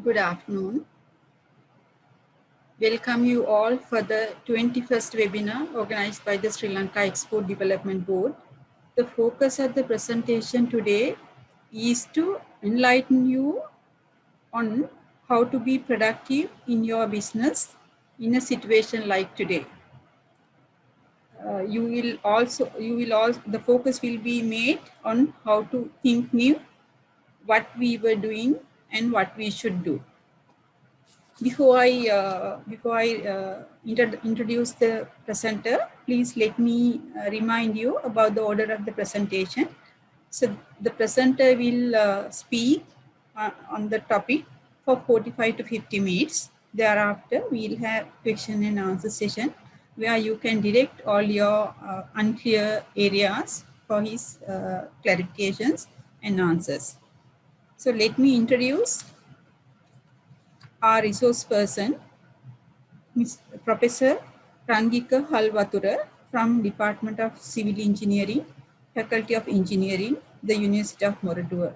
Good afternoon. Welcome you all for the 21st webinar organized by the Sri Lanka Export Development Board. The focus of the presentation today is to enlighten you on how to be productive in your business in a situation like today. The focus will be made on how to think new, what we were doing and what we should do. Before I introduce the presenter, please let me remind you about the order of the presentation. So the presenter will speak on the topic for 45 to 50 minutes. Thereafter, we'll have question and answer session where you can direct all your unclear areas for his clarifications and answers. So let me introduce our resource person, Professor Rangika Halwathura from Department of Civil Engineering, Faculty of Engineering, the University of Moratuwa.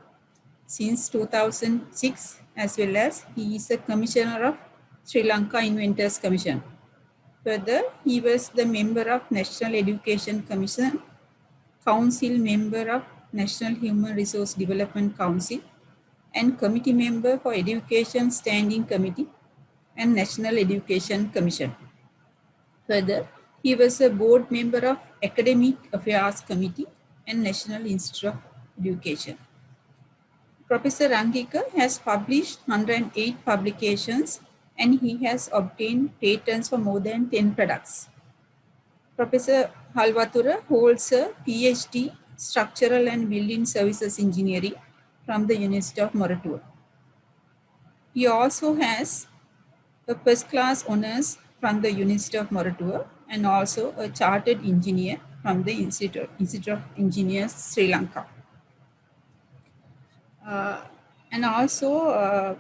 Since 2006, as well as he is a Commissioner of Sri Lanka Inventors Commission. Further, he was the member of National Education Commission, Council member of National Human Resource Development Council, and committee member for Education Standing Committee and National Education Commission. Further, he was a board member of Academic Affairs Committee and National Institute of Education. Professor Rangika has published 108 publications and he has obtained patents for more than 10 products. Professor Halwathura holds a PhD Structural and Building Services Engineering from the University of Moratuwa. He also has a first class honors from the University of Moratuwa and also a chartered engineer from the Institute of Engineers, Sri Lanka. And also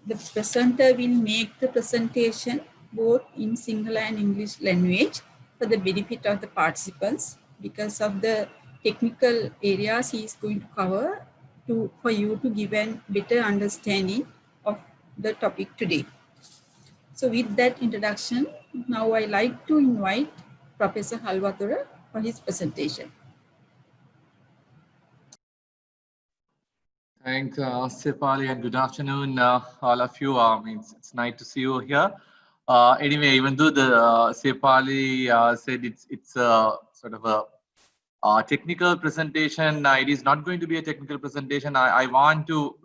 the presenter will make the presentation both in Sinhala and English language for the benefit of the participants because of the technical areas he is going to cover for you to give a better understanding of the topic today. So with that introduction, now I like to invite Professor Halwathura for his presentation. Thanks, Sipali, and good afternoon, all of you. It's nice to see you here. Anyway, even though the Sipali said it's a sort of a technical presentation, it is not going to be a technical presentation. I want to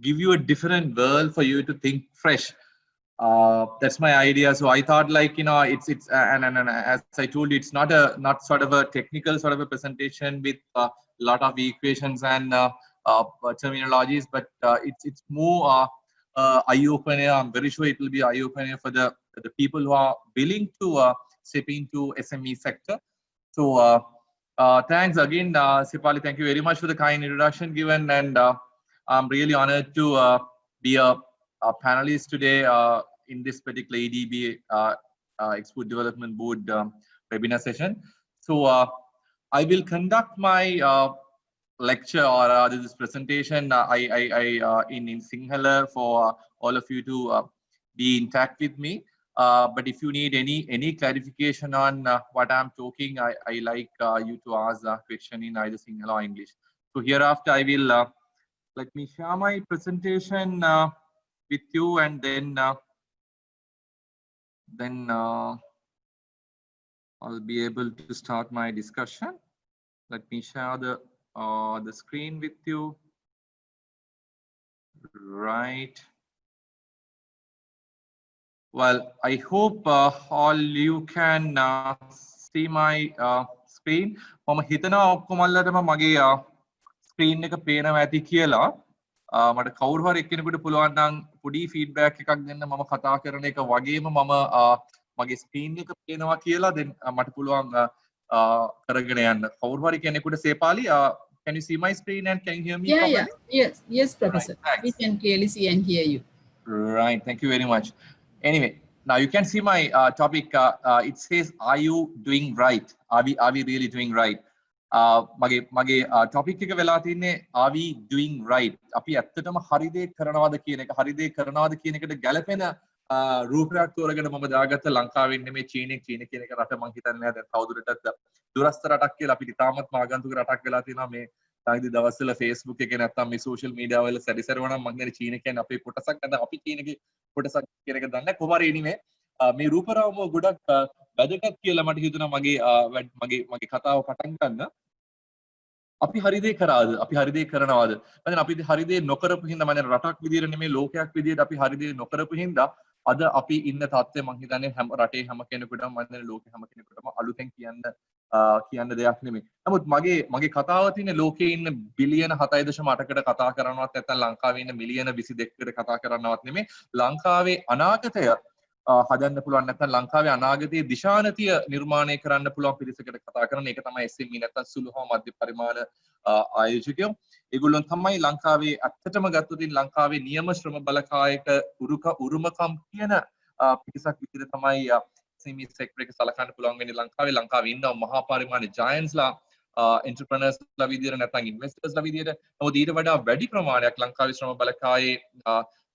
give you a different world for you to think fresh. That's my idea. So I thought, like, it's and as I told you, it's not sort of a technical sort of a presentation with a lot of equations and terminologies, but it's more eye-opener. I'm very sure it will be eye-opener for the people who are willing to step into SME sector. So thanks again, Sipali. Thank you very much for the kind introduction given, and I'm really honored to be a panelist today in this particular ADB Export Development Board webinar session. So I will conduct my lecture or this presentation in Sinhala for all of you to be in touch with me. But if you need any clarification on what I'm talking, I like you to ask a question in either Sinhala or English. So hereafter, I will let me share my presentation with you, and then I'll be able to start my discussion. Let me share the screen with you. Right. Well, I hope all you can see my screen. Mama hitana opkomallatama mage screen එක පේනවා ඇති කියලා. මට කවුරු හරි එක්කෙනෙකුට පුළුවන් නම් පොඩි ෆීඩ්බැක් එකක් දෙන්න මම කතා කරන එක වගේම මම මගේ ස්ක්‍රීන් එක පේනවා කියලා then මට පුළුවන් කරගෙන යන්න. කවුරු හරි කෙනෙකුට සේපාලි can you see my screen and can you hear me? Yes, Professor. Right, we can clearly see and hear you. Right, thank you very much. Anyway, now you can see my topic. It says, are you doing right? Are we really doing right? මගේ topic එක වෙලා තින්නේ are we doing right? අපි ඇත්තටම හරි දේ කරනවද කියන එක, හරි දේ කරනවද කියන එකට ගැළපෙන රූපයක් තෝරගෙන මම දාගත්ත ලංකාවෙන් නෙමෙයි චීනෙන්. චීන කියන එක රට මං හිතන්නේ නැහැ දැන් තවදුරටත් දුරස්ත රටක් කියලා. අපිට තාමත් ආගන්තුක රටක් වෙලා තියෙනවා මේ තායිද දවස්වල Facebook එකේ නැත්තම් මේ සෝෂල් මීඩියා වල සැරිසරනවා නම් මං කියන්නේ චීන කියන්නේ අපේ කොටසක් නැත්නම් අපි චීනගේ කොටසක් කියන එක දන්නේ කොහොම හරි anyway මේ රූපරාම ගොඩක් වැදගත් කියලා මට හිතුණා මගේ කතාව පටන් ගන්න. අපි හරි දේ කරාද? අපි හරි දේ කරනවාද? මම අපි හරි දේ නොකරපු හින්දා මම රටක් විදියට නෙමෙයි ලෝකයක් විදියට අපි හරි දේ නොකරපු හින්දා අද අපි ඉන්න තත්ත්වය මම හිතන්නේ හැම රටේ හැම කෙනෙකුටම මම හිතන්නේ ලෝකේ හැම කෙනෙකුටම අලුතෙන් කියන්න දෙයක් නෙමෙයි. නමුත් මගේ කතාව තියෙන්නේ ලෝකේ ඉන්න බිලියන 7.8කට කතා කරනවත් නැත්නම් ලංකාවේ ඉන්න මිලියන 22කට කතා කරනවත් නෙමෙයි. ලංකාවේ අනාගතය හදන්න පුළුවන් නැත්නම් ලංකාවේ අනාගතයේ දිශානතිය නිර්මාණය කරන්න පුළුවන් පිරිසකට කතා කරන එක තමයි SME නැත්නම් සුළු හා මධ්‍ය පරිමාණ ආයෝජකයෝ. ඒගොල්ලොන් තමයි ලංකාවේ ඇත්තටම ගත්තොත් ලංකාවේ නියම ශ්‍රම බලකායක උරුමකම් කියන පිරිසක් විදිහට තමයි SME sector එක සලකන්න පුළුවන් වෙන්නේ ලංකාවේ ඉන්න මහා පරිමාණ giantsලා entrepreneursලා විදිහට නැත්නම් investors ලා විදිහට. නමුත් ඊට වඩා වැඩි ප්‍රමාණයක් ලංකාවේ ශ්‍රම බලකායේ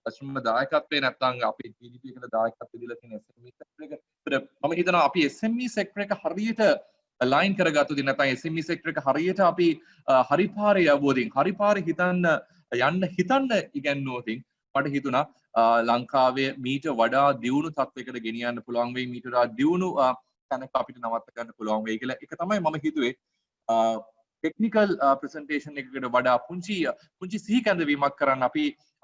ශ්‍රම දායකත්වයේ නැත්නම් අපේ GDP එකට දායකත්වය දීලා තියෙන SME sector එක. ඒත් මම හිතනවා අපි SME sector එක හරියට align කරගත්තොත් නැත්නම් SME sector එක හරියට අපි හරි පාරේ යවුවොත් හරි පාරේ හිතන්න ඉගැන්නුවොත් මට හිතුණා ලංකාවේ මීට වඩා දියුණු තත්වයකට ගෙනියන්න පුළුවන් වෙයි, මීට වඩා දියුණු තැනක අපිට නවත්ත ගන්න පුළුවන් වෙයි කියලා. ඒක තමයි මම හිතුවේ ටෙක්නිකල් ප්‍රසන්ටේෂන් එකකට වඩා පුංචි සිහි කැඳවීමක් කරන්න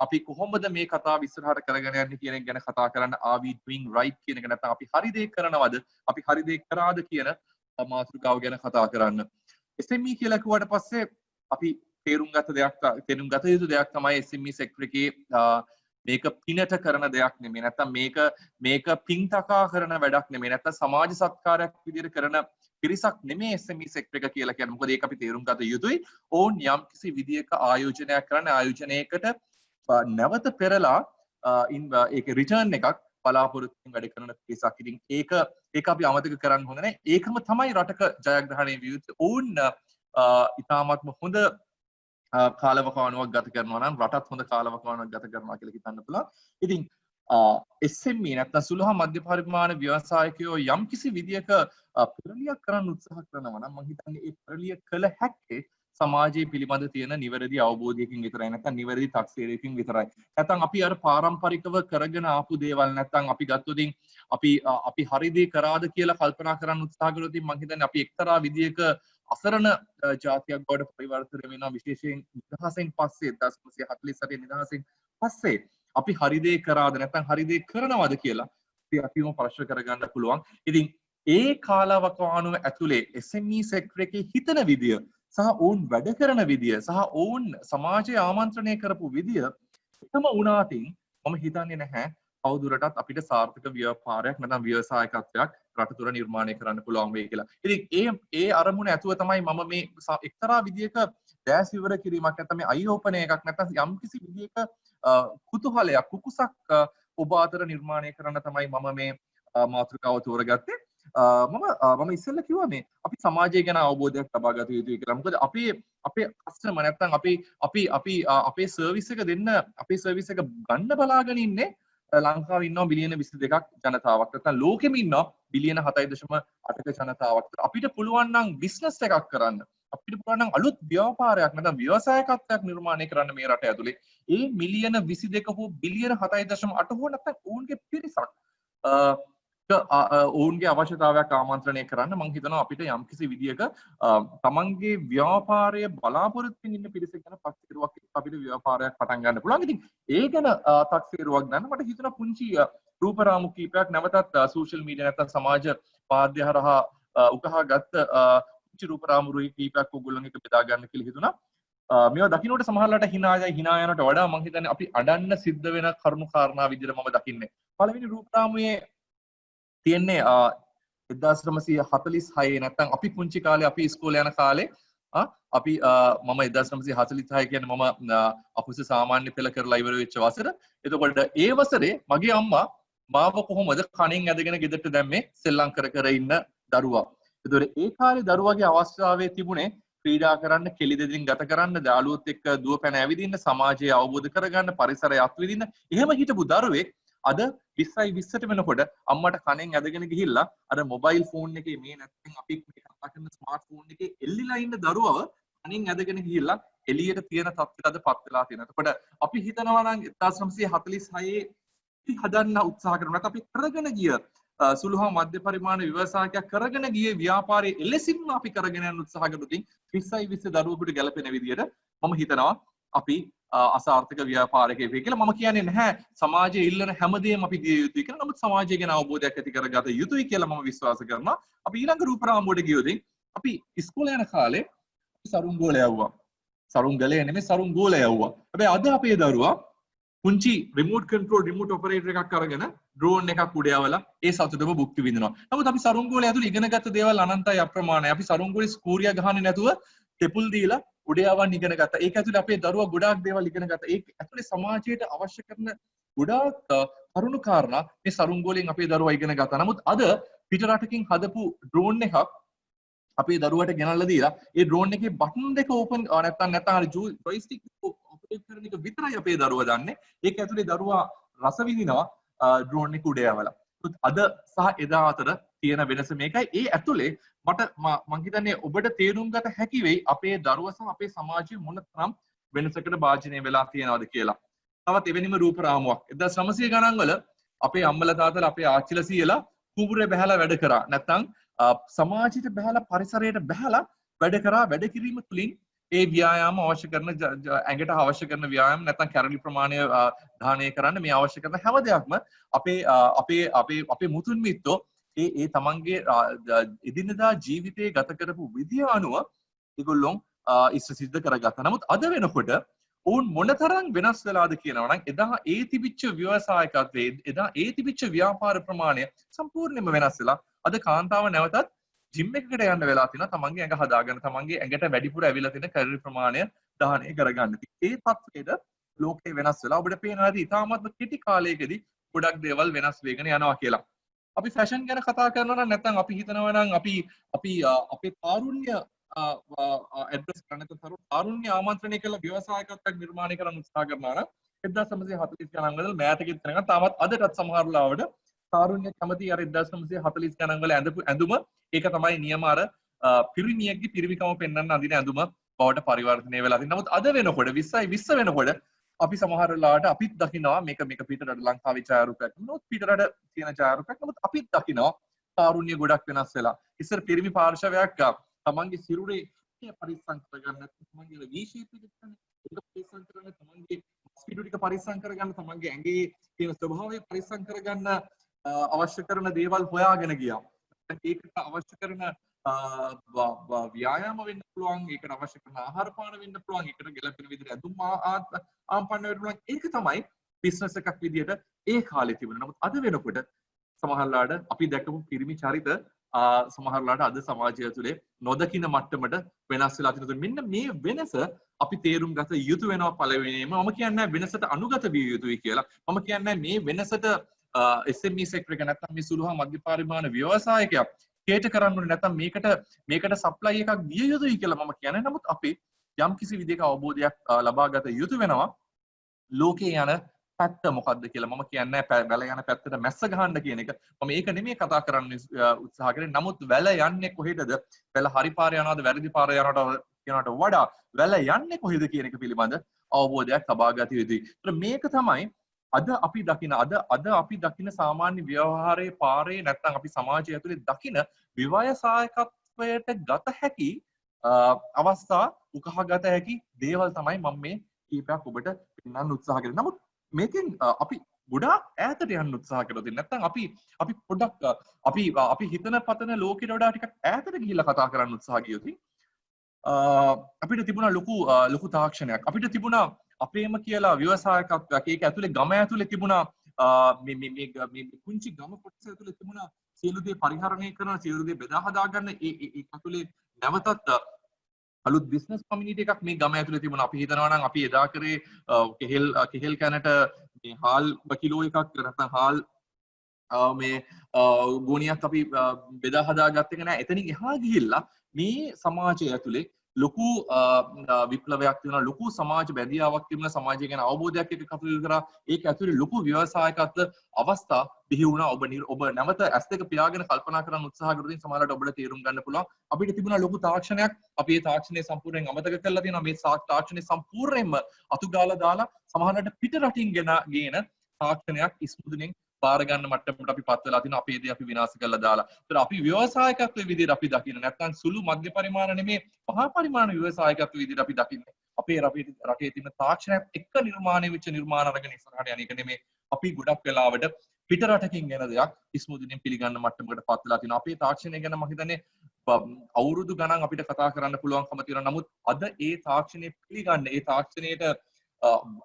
අපි කොහොමද මේ කතාව ඉස්සරහට කරගෙන යන්නේ කියන එක ගැන කතා කරන්න. are we doing right කියන එක නැත්නම් අපි හරි දේ කරනවද, අපි හරි දේ කරාද කියන මාතෘකාව ගැන කතා කරන්න. SME කියලා කිව්වට පස්සේ අපි තේරුම් ගත යුතු දෙයක් තමයි SME sector එකේ මේක පිනට කරන දෙයක් නෙමෙයි. නැත්නම් මේක පින් තකා කරන වැඩක් නෙමෙයි. නැත්නම් සමාජ සත්කාරයක් විදිහට කරන පිරිසක් නෙමෙයි SME sector එක කියලා කියන්නේ. මොකද ඒක අපි තේරුම් ගත යුතුයි. ඕන් යම් කිසි විදියක ආයෝජනයක් කරන ආයෝජනයකට නැවත පෙරලා ඒක රිටර්න් එකක් බලාපොරොත්තුෙන් වැඩ කරන පිරිසක්. ඉතින් ඒක අපි අමතක කරන්න හොඳ නැහැ. ඒකම තමයි රටක ජයග්‍රහණය විය යුත්තේ. ඕන් ඉතාමත්ම හොඳ කාලවකවානුවක් ගත කරනවා නම් රටත් හොඳ කාලවකවානුවක් ගත කරනවා කියලා හිතන්න පුළුවන්. ඉතින් SME නැත්නම් සුළු හා මධ්‍ය පරිමාණ ව්‍යවසායකයෝ යම් කිසි විදියක පෙරලියක් කරන්න උත්සාහ කරනවා නම් මම හිතන්නේ ඒ පෙරලිය කළ හැක්කේ සමාජයේ පිළිබඳ තියෙන නිවැරදි අවබෝධයකින් විතරයි. නැත්නම් නිවැරදි තක්සේරයකින් විතරයි. නැත්නම් අපි අර පාරම්පරිකව කරගෙන ආපු දේවල් නැත්නම් අපි ගත්තොත් අපි හරි දේ කරාද කියලා කල්පනා කරන්න උත්සාහ කළොත් මම හිතන්නේ අපි එක්තරා විදියක අසරණ ජාතියක් බවට පරිවර්තනය වෙනවා. විශේෂයෙන් නිදහසෙන් පස්සේ 1948 නිදහසෙන් පස්සේ අපි හරි දේ කරාද නැත්නම් හරි දේ කරනවද කියලා අපිම ප්‍රශ්න කරගන්න පුළුවන්. ඉතින් ඒ කාලවකවානුව ඇතුලේ SME sector එකේ හිතන විදිය සහ ඔවුන් වැඩ කරන විදිය සහ ඔවුන් සමාජය ආමන්ත්‍රණය කරපු විදිය එකම වුණාටින් මම හිතන්නේ නැහැ අවුදුරටත් අපිට සාර්ථක ව්‍යාපාරයක් නැත්නම් ව්‍යවසායකත්වයක් රට තුර නිර්මාණය කරන්න පුළුවන් වෙයි කියලා. ඉතින් ඒ අරමුණ ඇතුව තමයි මම මේ එක්තරා විදියක දැස් විවර කිරීමක් නැත්නම් මේ අයි ඕපන එකක් නැත්නම් යම් කිසි විදියක කුතුහලයක් කුකුසක් ඔබ අතර නිර්මාණය කරන්න තමයි මම මේ මාතෘකාව තෝරගත්තේ. මම ඉස්සෙල්ලා කිව්වා මේ අපි සමාජය ගැන අවබෝධයක් ලබා ගත යුතුයි කියලා. මොකද අපේ කස්ටමර් නැත්නම් අපේ සර්විස් එක දෙන්න අපේ සර්විස් එක ගන්න බලාගෙන ඉන්නේ ලංකාවේ ඉන්නවා බිලියන 22ක් ජනතාවක්. නැත්නම් ලෝකෙම ඉන්නවා බිලියන 7.8ක ජනතාවක්. අපිට පුළුවන් නම් බිස්නස් එකක් කරන්න. අපිට පුළුවන් නම් අලුත් ව්‍යාපාරයක් නැත්නම් ව්‍යවසායකත්වයක් නිර්මාණය කරන්න මේ රට ඇතුලේ. ඒ මිලියන 22 හෝ බිලියන 7.8 හෝ නැත්නම් ඔවුන්ගේ පිරිසක් ඔවුන්ගේ අවශ්‍යතාවයක් ආමන්ත්‍රණය කරන්න මම හිතනවා අපිට යම්කිසි විදියක තමන්ගේ ව්‍යාපාරය බලාපොරොත්තුෙන් ඉන්න පිරිස ගැන පක්ෂේරුවක් අපිට ව්‍යාපාරයක් පටන් ගන්න පුළුවන්. ඉතින් ඒ ගැන තක්සේරුවක් ගන්න මට හිතෙනවා පුංචි රූපරාමු කීපයක් නැවතත් සෝෂල් මීඩියා නැත්නම් සමාජ මාධ්‍ය හරහා උකහා ගත්ත පුංචි රූපරාමු කීපයක් ඔයගොල්ලන් එක බෙදා ගන්න කියලා හිතුණා. මේවා දකින්නට සමහරලාට hina යනට වඩා මම හිතන්නේ අපි අඩන්න සිද්ධ වෙන කරුණු කාරණා විදිහට මම දකින්නේ. පළවෙනි රූපරාමුවේ තියෙන්නේ 1946 නැත්නම් අපි පුංචි කාලේ අපි ඉස්කෝලේ යන කාලේ අපි මම 1946 කියන්නේ මම අපුස සාමාන්‍ය පෙළ කරලා ඉවර වෙච්ච වසර. එතකොට ඒ වසරේ මගේ අම්මා මාව කොහොමද කණෙන් ඇදගෙන ගෙදරට දැම්මේ සෙල්ලම් කර ඉන්න දරුවා. එතකොට ඒ කාලේ දරුවාගේ අවස්ථාවේ තිබුණේ ක්‍රීඩා කරන්න, කෙලි දෙදින් ගත කරන්න, යාළුවොත් එක්ක දුව පැන ඇවිදින්න, සමාජය අවබෝධ කරගන්න, පරිසරය අත්විඳින්න. එහෙම හිටපු දරුවෙක් අද 20යි 20ට වෙනකොට අම්මට කණෙන් ඇදගෙන ගිහිල්ලා අර මොබයිල් ෆෝන් එකේ මේ නැත්නම් අපි කතා කරන ස්මාර්ට් ෆෝන් එකේ එල්ලිලා ඉන්න දරුවව කණෙන් ඇදගෙන ගිහිල්ලා එළියට තියෙන තත්ත්වයට අද පත් වෙලා තියෙනවා. එතකොට අපි හිතනවා නම් 1946 හදන්න උත්සාහ කරනවා. අපි කරගෙන ගිය සුළු හා මධ්‍ය පරිමාණ ව්‍යවසායකයක් කරගෙන ගියේ ව්‍යාපාරයේ එලෙසින්ම අපි කරගෙන යන උත්සාහ කළොත් 20යි 20 දරුවෙකුට ගැලපෙන විදියට මම හිතනවා අපි අසාර්ථක ව්‍යාපාරිකයෙක් වෙයි කියලා. මම කියන්නේ නැහැ සමාජයේ ඉල්ලන හැමදේම අපි දිය යුතුයි කියලා. නමුත් සමාජය ගැන අවබෝධයක් ඇති කරගත යුතුයි කියලා මම විශ්වාස කරනවා. අපි ඊළඟ රූපරාමුවට ගියොත් අපි ඉස්කෝලේ යන කාලේ සරුන් ගෝලය යවුවා. සරුන් ගලේ නෙමෙයි සරුන් ගෝලය යවුවා. හැබැයි අද අපේ දරුවා පුංචි රිමෝට් කන්ට්‍රෝල් රිමෝට් ඔපරේටර් එකක් අරගෙන ඩ්‍රෝන් එකක් උඩ යවලා ඒ සතුටම භුක්ති විඳිනවා. නමුත් අපි සරුන් ගෝලය ඇතුළේ ඉගෙනගත්ත දේවල් අනන්තයි අප්‍රමාණයි. අපි සරුන් ගෝලේ ස්කෝරියා ගහන්නේ නැතුව තෙපුල් දීලා උඩ යවන්න ඉගෙන ගත්තා. ඒක ඇතුළේ අපේ දරුවා ගොඩාක් දේවල් ඉගෙන ගත්තා. ඒක ඇතුළේ සමාජයට අවශ්‍ය කරන ගොඩාක් කරුණු කාරණා මේ සරුන් ගෝලෙන් අපේ දරුවා ඉගෙන ගත්තා. නමුත් අද පිට රටකින් හදපු ඩ්‍රෝන් එකක් අපේ දරුවට ගෙනල්ලා දීලා ඒ ඩ්‍රෝන් එකේ බටන් දෙක ඕපන් නැත්නම් අර ජොයිස්ටික් ඔපරේට් කරන එක විතරයි අපේ දරුවා දන්නේ. ඒක ඇතුලේ දරුවා රස විඳිනවා ඩ්‍රෝන් එක උඩ යවලා. අද සහ එදා අතර තියෙන වෙනස මේකයි. ඒ ඇතුලේ මම හිතන්නේ ඔබට තේරුම් ගත හැකි වෙයි අපේ දරුවා සහ අපේ සමාජයේ මොනතරම් වෙනසකට භාජනය වෙලා තියෙනවද කියලා. තවත් එවැනිම රූප රාමුවක් 1900 ගණන් වල අපේ අම්මලා තාත්තලා අපේ ආච්චිලා සීයලා කුඹුරේ බහැලා වැඩ කරා. නැත්නම් සමාජයට බහැලා පරිසරයට බහැලා වැඩ කරා. වැඩ කිරීම තුළින් ඒ ව්‍යායාම අවශ්‍ය කරන ඇඟට අවශ්‍ය කරන ව්‍යායාම නැත්නම් කැලරි ප්‍රමාණය දානය කරන්න මේ අවශ්‍ය කරන හැම දෙයක්ම අපේ මුතුන් මිත්තෝ ඒ තමන්ගේ එදිනදා ජීවිතයේ ගත කරපු විදිය අනුව ඒගොල්ලෝ ඉෂ්ට සිද්ධ කරගත්තා. නමුත් අද වෙනකොට ඔවුන් මොනතරම් වෙනස් වෙලාද කියනවා නම් එදා ඒ තිබිච්ච ව්‍යවසායකත්වයේ එදා ඒ තිබිච්ච ව්‍යාපාර ප්‍රමාණය සම්පූර්ණයෙන්ම වෙනස් වෙලා අද කාන්තාව නැවතත් ජිම් එකකට යන්න වෙලා තියෙනවා තමන්ගේ ඇඟ හදාගන්න තමන්ගේ ඇඟට වැඩිපුර ඇවිල්ලා තියෙන කැලරි ප්‍රමාණය දහනය කරගන්න. ඒ තත්ත්වයේද ලෝකේ වෙනස් වෙලා ඔබට පේනවා ඇති ඉතාමත්ම කෙටි කාලයකදී ගොඩක් දේවල් වෙනස් වෙගෙන යනවා කියලා. අපි ෆැෂන් ගැන කතා කරනවා නම් නැත්නම් අපි හිතනවා නම් අපි අපේ තාරුණ්‍ය ඇඩ්‍රස් කරන්න නැත්නම් තාරුණ්‍ය ආමන්ත්‍රණය කළ ව්‍යවසායකත්වයක් නිර්මාණය කරන්න උත්සාහ කරනවා නම් 1940 ගණන් වල මෑතකෙත් වෙනකන් තාමත් අදටත් සමහර ලාවට තාරුණ්‍ය කැමති අර 1940 ගණන් වල ඇඳුම ඒක තමයි නියම අර පිරිමියෙක්ගේ පිරිමිකම පෙන්වන්න අඳින ඇඳුම බවට පරිවර්තනය වෙලා තියෙනවා. නමුත් අද වෙනකොට 20යි 20 වෙනකොට අපි සමහර වෙලාවට අපිත් දකිනවා මේක පිටරට ලංකාවේ ඡායාරූපයක් නමුත් පිටරට තියෙන ඡායාරූපයක් නමුත් අපිත් දකිනවා තාරුණ්‍ය ගොඩක් වෙනස් වෙලා. ඉස්සර පිරිමි පාර්ශවයක් තමන්ගේ සිරුරේ පරිස්සම් කරගන්න තමන්ගේ V shape එක ගන්න ඒක පරිස්සම් කරගන්න තමන්ගේ ස්පීඩ් ටික පරිස්සම් කරගන්න තමන්ගේ ඇඟේ තියෙන ස්වභාවය පරිස්සම් කරගන්න අවශ්‍ය කරන දේවල් හොයාගෙන ගියා. ඒකට අවශ්‍ය කරන ව්‍යායාම වෙන්න පුළුවන්, ඒකට අවශ්‍ය කරන ආහාර පාන වෙන්න පුළුවන්, ඒකට ගැළපෙන විදිහට ඇඳුම් ආම්පන්න වෙන්න පුළුවන්. ඒක තමයි බිස්නස් එකක් විදිහට ඒ කාලේ තිබුණා. නමුත් අද වෙනකොට සමහරලාට අපි දැකපු පිරිමි චරිත සමහරලාට අද සමාජය තුළ නොදකින මට්ටමට වෙනස් වෙලා තියෙනවා. මෙන්න මේ වෙනස අපි තේරුම් ගත යුතු වෙනවා. පළවෙනිම මම කියන්නේ වෙනසට අනුගත විය යුතුයි කියලා. මම කියන්නේ මේ වෙනසට SME sector එක නැත්නම් මේ සුළු හා මධ්‍ය පරිමාණ ව්‍යවසායකයා කේට කරන්න ඕනේ නැත්නම් මේකට සප්ලයි එකක් දිය යුතුයි කියලා මම කියන්නේ. නමුත් අපි යම් කිසි විදිහක අවබෝධයක් ලබා ගත යුතු වෙනවා. ලෝකේ යන පැත්ත මොකද්ද කියලා. මම කියන්නේ වැල යන පැත්තට මැස්ස ගහන්න කියන එක. මම ඒක නෙමෙයි කතා කරන්න උත්සාහ කරන්නේ. නමුත් වැල යන්නේ කොහෙටද? වැල හරි පාරේ යනවද වැරදි පාරේ යනවද කියනකට වඩා වැල යන්නේ කොහෙද කියන එක පිළිබඳ අවබෝධයක් ලබා ගත යුතුයි. මේක තමයි අද අපි දකින සාමාන්‍ය ව්‍යවහාරයේ පාරේ නැත්නම් අපි සමාජය ඇතුලේ දකින ව්‍යවසායකත්වයට ගත හැකි අවස්ථා උකහා ගත හැකි දේවල් තමයි මම මේ කීපයක් ඔබට පෙන්වන්න උත්සාහ කරන්නේ. නමුත් මේකෙන් අපි ගොඩාක් ඈතට යන්න උත්සාහ කරලා නැත්නම් අපි පොඩ්ඩක් අපි හිතන පතන ලෝකෙට වඩා ටිකක් ඈතට ගිහිල්ලා කතා කරන්න උත්සාහ ගියොත් අපිට තිබුණා ලොකු තාක්ෂණයක්. අපිට තිබුණා අපේම කියලා ව්‍යවසායකත්වයක්. ඒක ඇතුලේ ගම ඇතුලේ තිබුණා මේ කුංචි ගම කොටස ඇතුලේ තිබුණා සියලු දේ පරිහරණය කරන සියලු දේ බෙදා හදා ගන්න ඒ ඇතුලේ නැවතත් අලුත් බිස්නස් කමියුනිටි එකක් මේ ගම ඇතුලේ තිබුණා. අපි හිතනවා නම් අපි එදා කරේ කෙහෙල් කැනට මේ හාල් කිලෝ එකක් නැත්නම් හාල් මේ ගෝණියක් අපි බෙදා හදාගත්ත එක නෑ. එතනින් එහා ගිහිල්ලා මේ සමාජය ඇතුලේ ලොකු විප්ලවයක් තිබුණා, ලොකු සමාජ බැදියාවක් තිබුණා, සමාජය ගැන අවබෝධයක් එක්ක කටයුතු කරා. ඒක ඇතුලේ ලොකු ව්‍යවසායකත්ව අවස්ථා බිහි වුණා. ඔබ නැවත ඇස් දෙක පියාගෙන කල්පනා කරන්න උත්සාහ කරොත් සමහරවිට ඔබට තේරුම් ගන්න පුළුවන් අපිට තිබුණා ලොකු තාක්ෂණයක්. අපි මේ තාක්ෂණය සම්පූර්ණයෙන් අමතක කරලා තියෙනවා. මේ තාක්ෂණය සම්පූර්ණයෙන්ම අතුගාලා දාලා සමහරවිට පිට රටින් ගේන තාක්ෂණයක් ඉස්මුදුනෙන් බාර ගන්න මට්ටමකට අපි පත් වෙලා තිනවා. අපේ දේ අපි විනාශ කරලා දාලා. ඒතර අපි ව්‍යවසායකත්වයේ විදිහට අපි දකින්න නැත්නම් සුළු මධ්‍ය පරිමාණ නෙමේ මහා පරිමාණ ව්‍යවසායකත්වයේ විදිහට අපි දකින්නේ. අපේ රටේ තියෙන තාක්ෂණයත් එක්ක නිර්මාණය වෙච්ච නිර්මාණ අරගෙන ඉස්සරහට යන එක නෙමේ. අපි ගොඩක් වෙලාවට පිට රටකින් එන දෙයක් ඉස්මුදුනෙන් පිළිගන්න මට්ටමකට පත් වෙලා තිනවා. අපේ තාක්ෂණය ගැන මම හිතන්නේ අවුරුදු ගණන් අපිට කතා කරන්න පුළුවන්කම තියෙනවා. නමුත් අද ඒ තාක්ෂණය පිළිගන්න, ඒ තාක්ෂණයට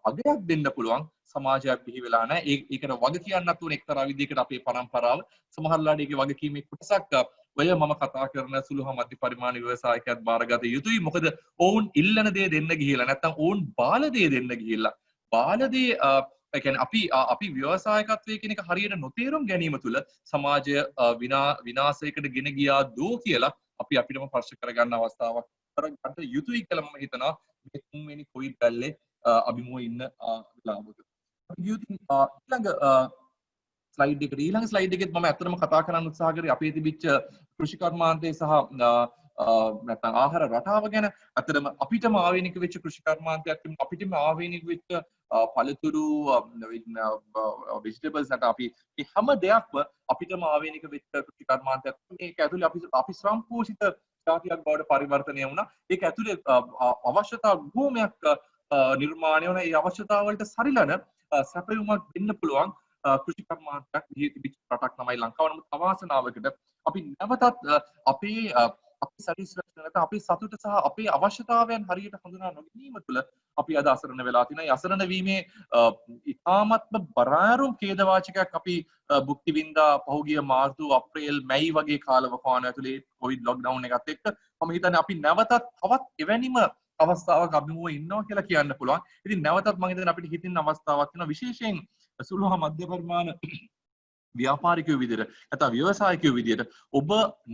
අගයක් දෙන්න පුළුවන් සමාජයක් බිහි වෙලා නැහැ. ඒකට වග කියන්නත් උනේ එක්තරා විදිහකට අපේ පරම්පරාව. සමහරලාට ඒකේ වගකීමේ කොටසක් ඔය මම කතා කරන සුළු හා මධ්‍ය පරිමාණ ව්‍යවසායකයන් බාරගත යුතුයි. මොකද ඔවුන් ඉල්ලන දේ දෙන්න ගිහිලා නැත්නම් ඔවුන් බාල දේ දෙන්න ගිහිල්ලා බාල දේ ඒ කියන්නේ අපි ව්‍යවසායකත්වයේ කියන එක හරියට නොතේරුම් ගැනීම තුළ සමාජය විනාශයකට ගෙන ගියා දෝ කියලා අපි අපිටම ප්‍රශ්න කරගන්න අවස්ථාවක් කරගන්න යුතුයි කියලා මම හිතනවා මේ තුන්වෙනි කොවිඩ් බැල්ලේ අභිමුව ඉන්න වෙලාවක. ඊළඟ ස්ලයිඩ් එකෙත් මම ඇත්තටම කතා කරන්න උත්සාහ කරේ අපේ තිබිච්ච කෘෂි කර්මාන්තයේ සහ නැත්නම් ආහාර රටාව ගැන. ඇත්තටම අපිටම ආවේනික වෙච්ච කෘෂි කර්මාන්තයක් තිබුණා. අපිටම ආවේනික වෙච්ච පළතුරු vegetables නැත්නම් අපි මේ හැම දෙයක්ම අපිටම ආවේනික වෙච්ච කෘෂි කර්මාන්තයක්. මේක ඇතුලේ අපි සම්පූර්ණිත ජාතියක් බවට පරිවර්තනය වුණා. ඒක ඇතුලේ අවශ්‍යතා භූමියක් නිර්මාණය වන ඒ අවශ්‍යතාව වලට සරිලන සැපයුමක් දෙන්න පුළුවන් කෘෂි කර්මාන්තයක් තිබිච්ච රටක් තමයි ලංකාව. නමුත් අවාසනාවකට අපි නැවතත් අපේ අපේ සතුට සහ අපේ අවශ්‍යතාවයන් හරියට හඳුනා නොගැනීම තුළ අපි අද අසරණ වෙලා තිනවා. ඒ අසරණ වීමේ ඉතාමත්ම බරාරුම් ඛේදවාචකයක් අපි භුක්ති විඳා පහුගිය මාර්තු අප්‍රේල් මැයි වගේ කාලවකවාන ඇතුලේ කොවිඩ් ලොක්ඩවුන් එකත් එක්ක මම හිතන්නේ අපි නැවතත් තවත් එවැනිම අවස්ථාවක් අභිමුව ඉන්නවා කියලා කියන්න පුළුවන්. ඉතින් නැවතත් මම හිතන්නේ අපිට හිතින් අවස්ථාවක් තියෙනවා විශේෂයෙන් සුළු හා මධ්‍ය පරිමාණ ව්‍යාපාරිකයෝ විදිහට නැත්නම් ව්‍යවසායකයෝ විදිහට ඔබ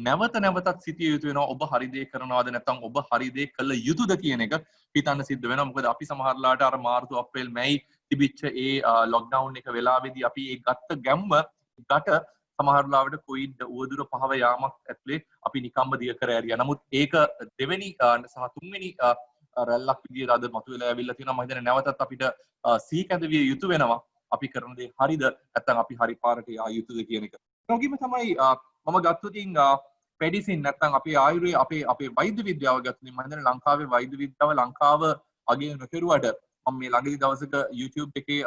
නැවතත් සිටිය යුතු වෙනවා. ඔබ හරි දේ කරනවාද නැත්නම් ඔබ හරි දේ කළ යුතුද කියන එක හිතන්න සිද්ධ වෙනවා. මොකද අපි සමහරලාට අර මාර්තු අප්‍රේල් මැයි තිබිච්ච ඒ ලොක්ඩවුන් එක වෙලාවේදී අපි ඒ ගත්ත ගැම්ම සමහරලාවට කොවිඩ් උවදුර පහව යාමක් ඇතුලේ අපි නිකම්ම දිය කර ඇරියා. නමුත් ඒක දෙවෙනි සහ තුන්වෙනි රැල්ලක් විදිහට අද මතුවලා ඇවිල්ලා තියෙනවා. මම හිතන්නේ නැවතත් අපිට සීකඳ විය යුතු වෙනවා. අපි කරන දේ හරිද නැත්නම් අපි හරි පාරට යා යුතුද කියන එක. ඒගොල්ලෝ තමයි මම ගත්තොත් මෙඩිසින් නැත්නම් අපේ ආයුර්වේද අපේ වෛද්‍ය විද්‍යාව ගත්තොත් මම හිතන්නේ ලංකාවේ වෛද්‍ය විද්‍යාව ලංකාව අගය නොකරුවට මම මේ ළඟදී දවසක YouTube එකේ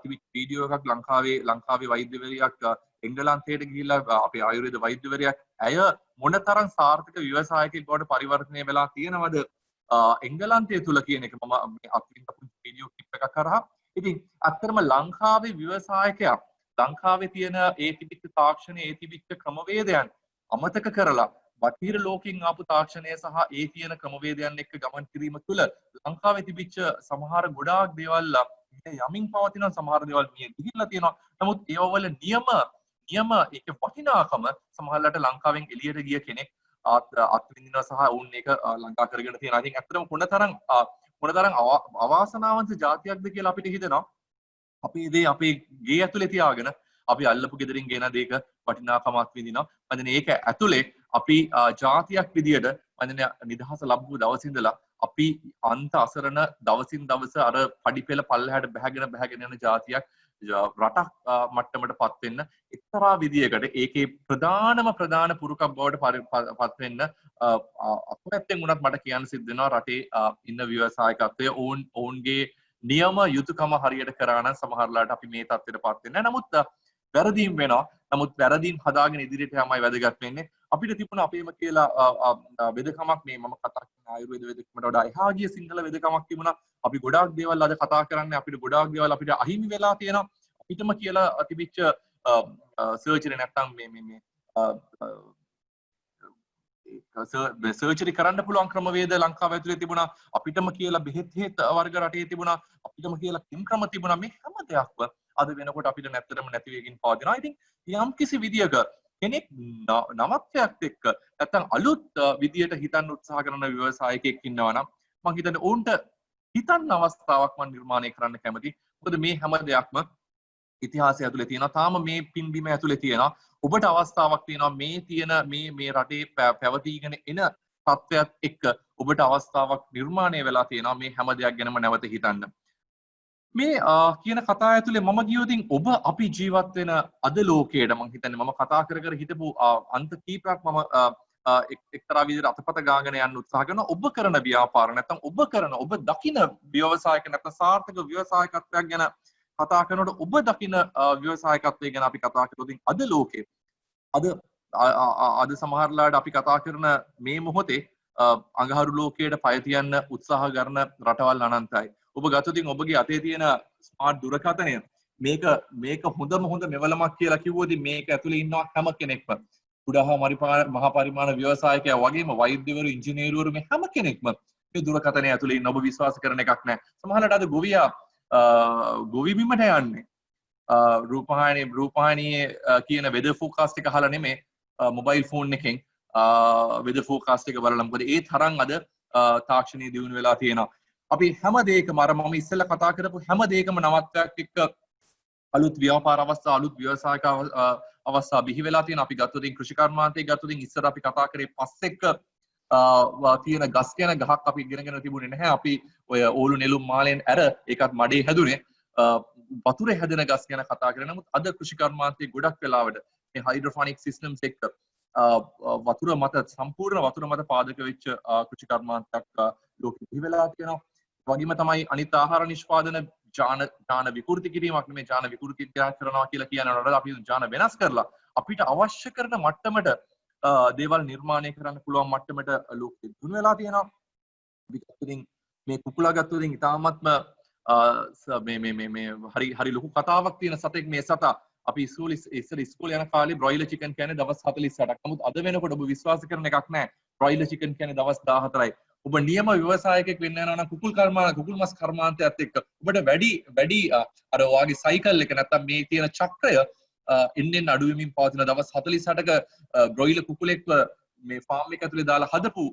තිබිච්ච වීඩියෝ එකක් ලංකාවේ වෛද්‍යවරියක් එංගලන්තයට ගිහිල්ලා අපේ ආයුර්වේද වෛද්‍යවරියක් ඇය මොනතරම් සාර්ථක ව්‍යවසායකයෙක් බවට පරිවර්තනය වෙලා තියෙනවද එංගලන්තය තුල කියන එක මම මේ අත්විඳ වීඩියෝ ක්ලිප් එකක් කරා. ඉතින් අත්‍තරම ලංකාවේ ව්‍යවසායකයා ලංකාවේ තියෙන ඒ තිබිච්ච තාක්ෂණයේ ඒ තිබිච්ච ක්‍රමවේදයන් අමතක කරලා බටහිර ලෝකෙන් ආපු තාක්ෂණය සහ ඒ තියෙන ක්‍රමවේදයන් එක්ක ගමන් කිරීම තුළ ලංකාවේ තිබිච්ච සමහර ගොඩාක් දේවල් යමින් පවතින සමහර දේවල් මිය ගිහිල්ලා තියෙනවා. නමුත් ඒව වල නියම ඒක වටිනාකම සමහරලාට ලංකාවෙන් එළියට ගිය කෙනෙක් අත්විඳිනවා සහ වුන් ඒක ලංකා කරගෙන තියෙනවා. ඉතින් ඇත්තටම මොනතරම් අවාසනාවන්ත ජාතියක්ද කියලා අපිට හිතෙනවා. අපේ දේ අපේ ගේ ඇතුලේ තියාගෙන අපි අල්ලපු ගෙදරින් ගෙන දේක වටිනාකමක් විඳිනවා. මම ඒක ඇතුලේ අපි ජාතියක් විදියට මම නිදහස ලැබපු දවසින් ඉඳලා අපි අන්ත අසරණ දවසින් දවස අර පඩිපෙළ පල්ලෙහාට බැහැගෙන යන ජාතියක් රටක් මට්ටමටපත් වෙන්න එක්තරා විදියකට ඒකේ ප්‍රධාන පුරුකක් බවට පත් වෙන්න අපැත්තෙන් උනත් මට කියන්න සිද්ධ වෙනවා රටේ ඉන්න ව්‍යවසායකත්වයේ ඔවුන්ගේ නියම යුතුයකම හරියට කරා නම් සමහරලාට අපි මේ තත්ත්වයටපත් වෙන්නේ නැහැ. නමුත් වැරදීම් වෙනවා. නමුත් වැරදීම් හදාගෙන ඉදිරියට යමයි වැදගත් වෙන්නේ. අපිට තිබුණ අපේම කියලා වෙදකමක් මේ මම කතා කරන ආයුර්වේද වෙදකමට වඩා එහා ගිය සිංහල වෙදකමක් තිබුණා. අපි ගොඩාක් දේවල් අද කතා කරන්නේ අපිට ගොඩාක් දේවල් අපිට අහිමි වෙලා තියෙනවා. අපිටම කියලා තිබිච්ච සර්ජරි නැත්තම් මේ සර්ජරි කරන්න පුළුවන් ක්‍රමවේද ලංකාව ඇතුලේ තිබුණා. අපිටම කියලා බෙහෙත් වර්ග රටේ තිබුණා. අපිටම කියලා කිම් ක්‍රම තිබුණා. මේ හැම දෙයක්ම අද වෙනකොට අපිට නැත්තරම නැති වෙකින් පවතිනවා. ඉතින් යම් කිසි විදියක කෙනෙක් නවත්වයක් එක්ක නැත්නම් අලුත් විදියට හිතන්න උත්සාහ කරන ව්‍යවසායකයෙක් ඉන්නවා නම් මම හිතන්නේ ඔවුන්ට හිතන්න අවස්ථාවක් මම නිර්මාණය කරන්න කැමතියි. මොකද මේ හැම දෙයක්ම ඉතිහාසය ඇතුලේ තියෙනවා. තාම මේ පින්බිම ඇතුලේ තියෙනවා. ඔබට අවස්ථාවක් තියෙනවා මේ තියෙන මේ රටේ පැවතීගෙන එන තත්ත්වයක් එක්ක ඔබට අවස්ථාවක් නිර්මාණය වෙලා තියෙනවා මේ හැම දෙයක් ගැනම නැවත හිතන්න. මේ කියන කතා ඇතුලේ මම ගියොතින් ඔබ අපි ජීවත් වෙන අද ලෝකයට මම හිතන්නේ මම කතා කර හිටපු අන්ත කීපයක් මම එක්තරා විදිහට අතපත ගාගෙන යන්න උත්සාහ කරනවා. ඔබ කරන ව්‍යාපාර නැත්නම් ඔබ දකින ව්‍යවසායක නැත්නම් සාර්ථක ව්‍යවසායකත්වයක් ගැන කතා කරනකොට ඔබ දකින ව්‍යවසායකත්වය ගැන අපි කතා කරොත් අද ලෝකේ අද සමහරලාට අපි කතා කරන මේ මොහොතේ අඟහරු ලෝකයට පය තියන්න උත්සාහ කරන රටවල් අනන්තයි. ඔබ ගතොතින් ඔබගේ අතේ තියෙන ස්මාර්ට් දුරකථනය මේක හොඳ මෙවලමක් කියලා කිව්වොත් මේක ඇතුලේ ඉන්නවා හැම කෙනෙක්ම. කුඩා මහා පරිමාණ ව්‍යවසායකයා වගේම වෛද්‍යවරු ඉංජිනේරුවරු මේ හැම කෙනෙක්ම මේ දුරකථනය ඇතුලේ ඉන්න ඔබ විශ්වාස කරන එකක් නැහැ. සමහරවිට අද ගොවියා ගොවි බිමට යන්නේ රූපවාහිනියේ කියන වෙදර් ෆෝකාස්ට් එක අහලා නෙමෙයි මොබයිල් ෆෝන් එකෙන් වෙදර් ෆෝකාස්ට් එක බලලා. මොකද ඒ තරම් අද තාක්ෂණීය දියුණු වෙලා තියෙනවා. අපි හැම දෙයකම අර මම ඉස්සෙල්ලා කතා කරපු හැම දෙයකම නවත්වයක් එක්ක අලුත් ව්‍යාපාර අවස්ථා අලුත් ව්‍යවසායක අවස්ථා බිහි වෙලා තියෙනවා. අපි ගත්තොතින් කෘෂි කර්මාන්තය ගත්තොතින් ඉස්සර අපි කතා කරේ පස් එක්ක තියෙන ගස් කියන ගහක් අපි ඉගෙනගෙන තිබුණේ නැහැ. අපි ඔය ඕලු නෙළුම් මාලෙන් ඇර ඒකත් මඩේ හැදුනේ වතුරේ හැදෙන ගස් ගැන කතා කරේ. නමුත් අද කෘෂි කර්මාන්තයේ ගොඩක් වෙලාවට මේ හයිඩ්‍රොෆොනික් සිස්ටම්ස් එක්ක වතුර මත සම්පූර්ණ වතුර මත පාදක වෙච්ච කෘෂි කර්මාන්තයක් ලෝකෙ බිහි වෙලා තියෙනවා. වගේම තමයි අනිත් ආහාර නිෂ්පාදන ජාන විකෘති කිරීමක් නෙමෙයි ජාන විකෘති කරනවා කියලා කියනකොට අපි ජාන වෙනස් කරලා අපිට අවශ්‍ය කරන මට්ටමට දේවල් නිර්මාණය කරන්න පුළුවන් මට්ටමට ලෝකෙ දුන් වෙලා තියෙනවා. විකෘතින් මේ කුකුලා ගත්තොතින් ඉතාමත්ම හරි ලොකු කතාවක් තියෙන සතෙක් මේ සතා. අපි ඉස්කෝලේ යන කාලේ බ්‍රොයිලර් චිකන් කියන්නේ දවස් 48ක්. නමුත් අද වෙනකොට ඔබ විශ්වාස කරන එකක් නැහැ. බ්‍රොයිලර් චිකන් කියන්නේ දවස් 14යි. ඔබ නියම ව්‍යවසායකයෙක් වෙන්න යනවා නම් කුකුල් මස් කර්මාන්තයත් එක්ක ඔබට වැඩි අර ඔයාගේ සයිකල් එක නැත්තම් මේ තියෙන චක්‍රය එන්නෙන් අඩු වෙමින් පවතින දවස් 48ක බ්‍රොයිලර් කුකුලෙක්ව මේ ෆාම් එක ඇතුලේ දාලා හදපු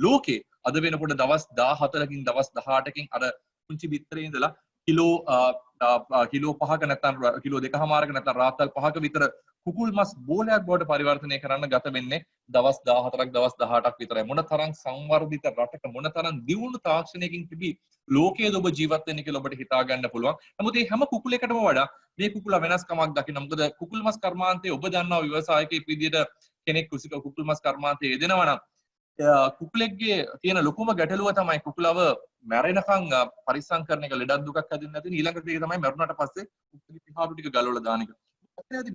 ලෝකේ අද වෙනකොට දවස් 14කින් දවස් 18කින් අර පුංචි බිත්තරේ ඉඳලා කිලෝ 5ක නැත්තම් කිලෝ 2කමාරක නැත්තම් රාත්තල් 5ක විතර කුකුල් මස් බෝලයක් බවට පරිවර්තනය කරන්න ගත වෙන්නේ දවස් 14ක් දවස් 18ක් විතරයි. මොනතරම් සංවර්ධිත රටක මොනතරම් දියුණු තාක්ෂණයකින් තිබී ලෝකයේද ඔබ ජීවත් වෙන්නේ කියලා ඔබට හිතා ගන්න පුළුවන්. නමුත් මේ හැම කුකුලයකටම වඩා මේ කුකුලා වෙනස්කමක් දකින්න. මොකද කුකුල් මස් කර්මාන්තයේ ඔබ දන්නවා ව්‍යවසායකයෙක් විදියට කෙනෙක් කුකුල් මස් කර්මාන්තයේ යෙදෙනවා නම් කුකුලෙක්ගේ තියෙන ලොකුම ගැටලුව තමයි කුකුලව මැරෙනකන් පරිස්සම් කරන එක. ලෙඩක් දුකක් හැදෙන්නේ නැති ඊළඟට ඒක තමයි මැරුණාට පස්සේ කුකුලේ පිහාටු ටික ගලවලා දාන එක.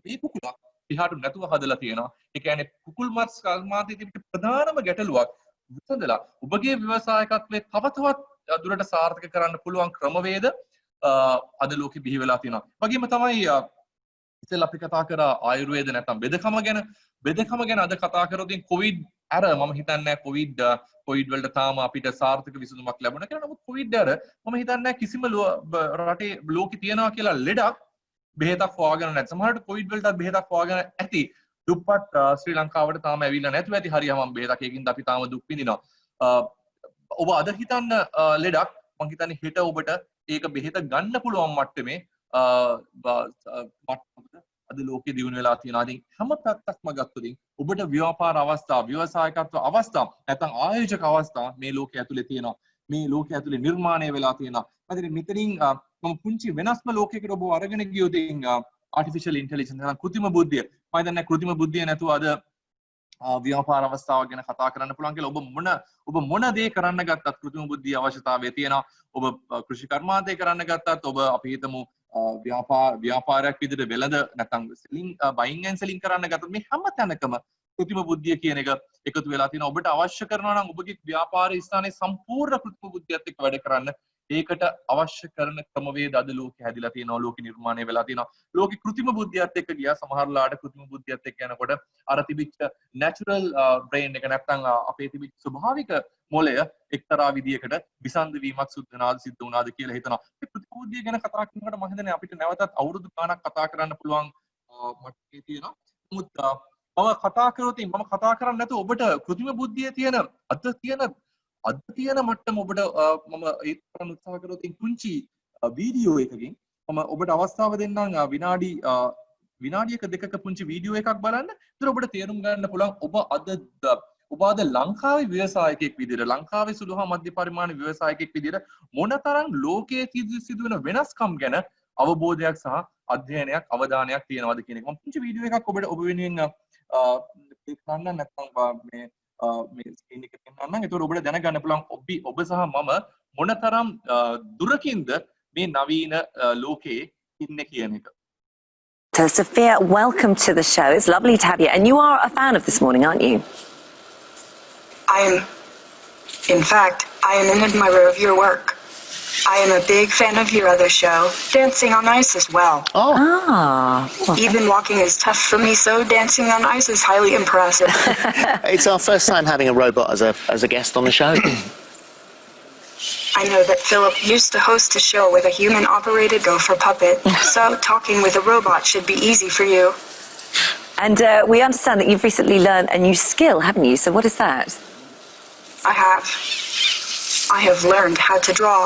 මේ කුකුලා පිහාටු නැතුව හදලා තියෙනවා. ඒ කියන්නේ කුකුල් මස් කර්මාන්තයේ තිබෙන ප්‍රධානම ගැටලුවක් විසඳලා ඔබගේ ව්‍යවසායකත්වයේ තව තවත් දුරට සාර්ථක කරන්න පුළුවන් ක්‍රමවේද අද ලෝකෙ බිහි වෙලා තියෙනවා. වගේම තමයි ඉතින් අපි කතා කරා ආයුර්වේද නැත්නම් බෙදකම ගැන අද කතා කරොතින් කොවිඩ් අර මම හිතන්නේ කොවිඩ් වලට තාම අපිට සාර්ථක විසඳුමක් ලැබුණා කියලා. නමුත් කොවිඩ් අර මම හිතන්නේ කිසිම රටේ ලෝකෙ තියනවා කියලා ලෙඩක් බෙහෙතක් හොයාගෙන නැති. සමහරවිට කොවිඩ් වලට බෙහෙතක් හොයාගෙන ඇති. දුප්පත් ශ්‍රී ලංකාවට තාම ඇවිල්ලා නැතුව ඇති. හරියම බෙහෙතක් ඒකින්ද අපි තාම දුක් විඳිනවා. ඔබ අද හිතන්න ලෙඩක් මම හිතන්නේ හෙට ඔබට ඒක බෙහෙත ගන්න පුළුවන් මට්ටමේ අද ලෝකෙ දියුණු වෙලා තියෙනවා. ඉතින් හැම පැත්තක්ම ගත්තොත් ඔබට ව්‍යාපාර අවස්ථා, ව්‍යවසායකත්ව අවස්ථා නැත්නම් ආයෝජක අවස්ථා මේ ලෝකෙ ඇතුලේ තියෙනවා. මේ ලෝකෙ ඇතුලේ නිර්මාණය වෙලා තියෙනවා. මෙතනින් මම පුංචි වෙනස්ම ලෝකයකට ඔබ අරගෙන ගියොත් ආටිෆිෂල් ඉන්ටෙලිජන්ස් නැත්නම් කෘත්‍රිම බුද්ධිය. මම හිතන්නේ කෘත්‍රිම බුද්ධිය නැතුව අද ව්‍යාපාර අවස්ථාවක් ගැන කතා කරන්න පුළුවන් කියලා. ඔබ මොන දේ කරන්න ගත්තත් කෘත්‍රිම බුද්ධිය අවශ්‍යතාවය තියෙනවා. ඔබ කෘෂි කර්මාන්තය කරන්න ගත්තත් ඔබ අපි හිතමු ව්‍යාපාරයක් විදිහට වෙළඳ නැත්නම් සෙලින් බයින් ඇන්ඩ් සෙලින් කරන්න ගත්තොත් මේ හැම තැනකම කෘත්‍රිම බුද්ධිය කියන එක එකතු වෙලා තියෙනවා. ඔබට අවශ්‍ය කරනවා නම් ඔබගේ ව්‍යාපාර ස්ථානයේ සම්පූර්ණ කෘත්‍රිම බුද්ධියත් එක්ක වැඩ කරන්න ඒකට අවශ්‍ය කරන ක්‍රමවේද අද ලෝකෙ හැදිලා තියෙනවා. ලෝකෙ නිර්මාණය වෙලා තියෙනවා. ලෝකෙ කෘත්‍රිම බුද්ධියත් එක්ක ගියා. සමහරලාට කෘත්‍රිම බුද්ධියත් එක්ක යනකොට අර තිබිච්ච නැචරල් බ්‍රේන් එක නැත්නම් අපේ තිබිච්ච ස්වභාවික මොළය එක්තරා විදියකට විසන්ද වීමක් සිද්ධ වුණාද කියලා හිතනවා. මේ කෘත්‍රිම බුද්ධිය ගැන කතා කරනකොට මම හිතන්නේ අපිට නැවතත් අවුරුදු ගාණක් කතා කරන්න පුළුවන් මට්ටමේ තියෙනවා. නමුත් මම කතා කරොත් මම කතා කරන්නේ නැතුව ඔබට කෘත්‍රිම බුද්ධියේ තියෙන අද තියෙන මට්ටම ඔබට මම ඒ කරන්න උත්සාහ කරොත් පුංචි වීඩියෝ එකකින් මම ඔබට අවස්ථාව දෙන්නම් විනාඩියක දෙකක පුංචි වීඩියෝ එකක් බලන්න. ඒතර ඔබට තේරුම් ගන්න පුළුවන් ඔබ අද ලංකාවේ ව්‍යවසායකයෙක් විදිහට ලංකාවේ සුළු හා මධ්‍ය පරිමාණ ව්‍යවසායකයෙක් විදිහට මොනතරම් ලෝකයේ සිදුවෙන වෙනස්කම් ගැන අවබෝධයක් සහ අධ්‍යයනයක් අවධානයක් තියෙනවද කියන එක මම පුංචි වීඩියෝ එකක් ඔබ වෙනුවෙන් කරන්න නැත්නම් මේ ස්ක්‍රීන් එකේ පෙන්වන්නම්. ඒතකොට ඔබට දැනගන්න පුළුවන් ඔබ සහ මම මොනතරම් දුරකින්ද මේ නවීන ලෝකයේ ඉන්නේ කියන එක. So, Sophia, welcome to the show. It's lovely to have you. And you are a fan of This Morning, aren't you? In fact, I am an admirer of your work. I am a big fan of your other show, Dancing on Ice as well. Oh. Well, even walking is tough for me, so dancing on ice is highly impressive. It's our first time having a robot as a guest on the show. I know that Philip used to host a show with a human-operated gopher puppet, so talking with a robot should be easy for you. And we understand that you've recently learned a new skill, haven't you? So what is that? I have learned how to draw.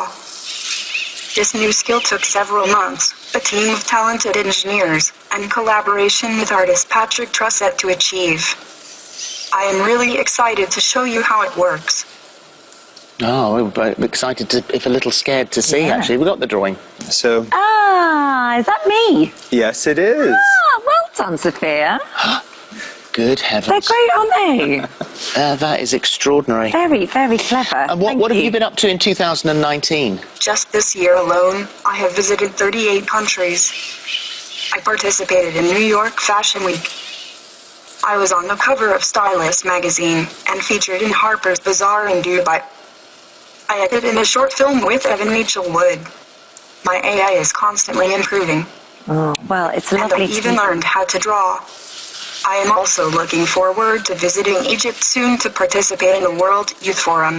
This new skill took several months, a team of talented engineers, and collaboration with artist Patrick Trussett to achieve. I am really excited to show you how it works. Oh, we're excited if a little scared to see, actually. We got the drawing. So, Is that me? yes, it is. Well done, Sophia. Good heavens. They're great, aren't they? That is extraordinary. Very, very clever. And what have you been up to in 2019? Just this year alone, I have visited 38 countries. I participated in New York Fashion Week. I was on the cover of Stylist magazine and featured in Harper's Bazaar in Dubai. I acted in a short film with Evan Mitchell Wood. My AI is constantly improving. Oh, well, it's And lovely I even learned how to draw. I am also looking forward to visiting Egypt soon to participate in the World Youth Forum.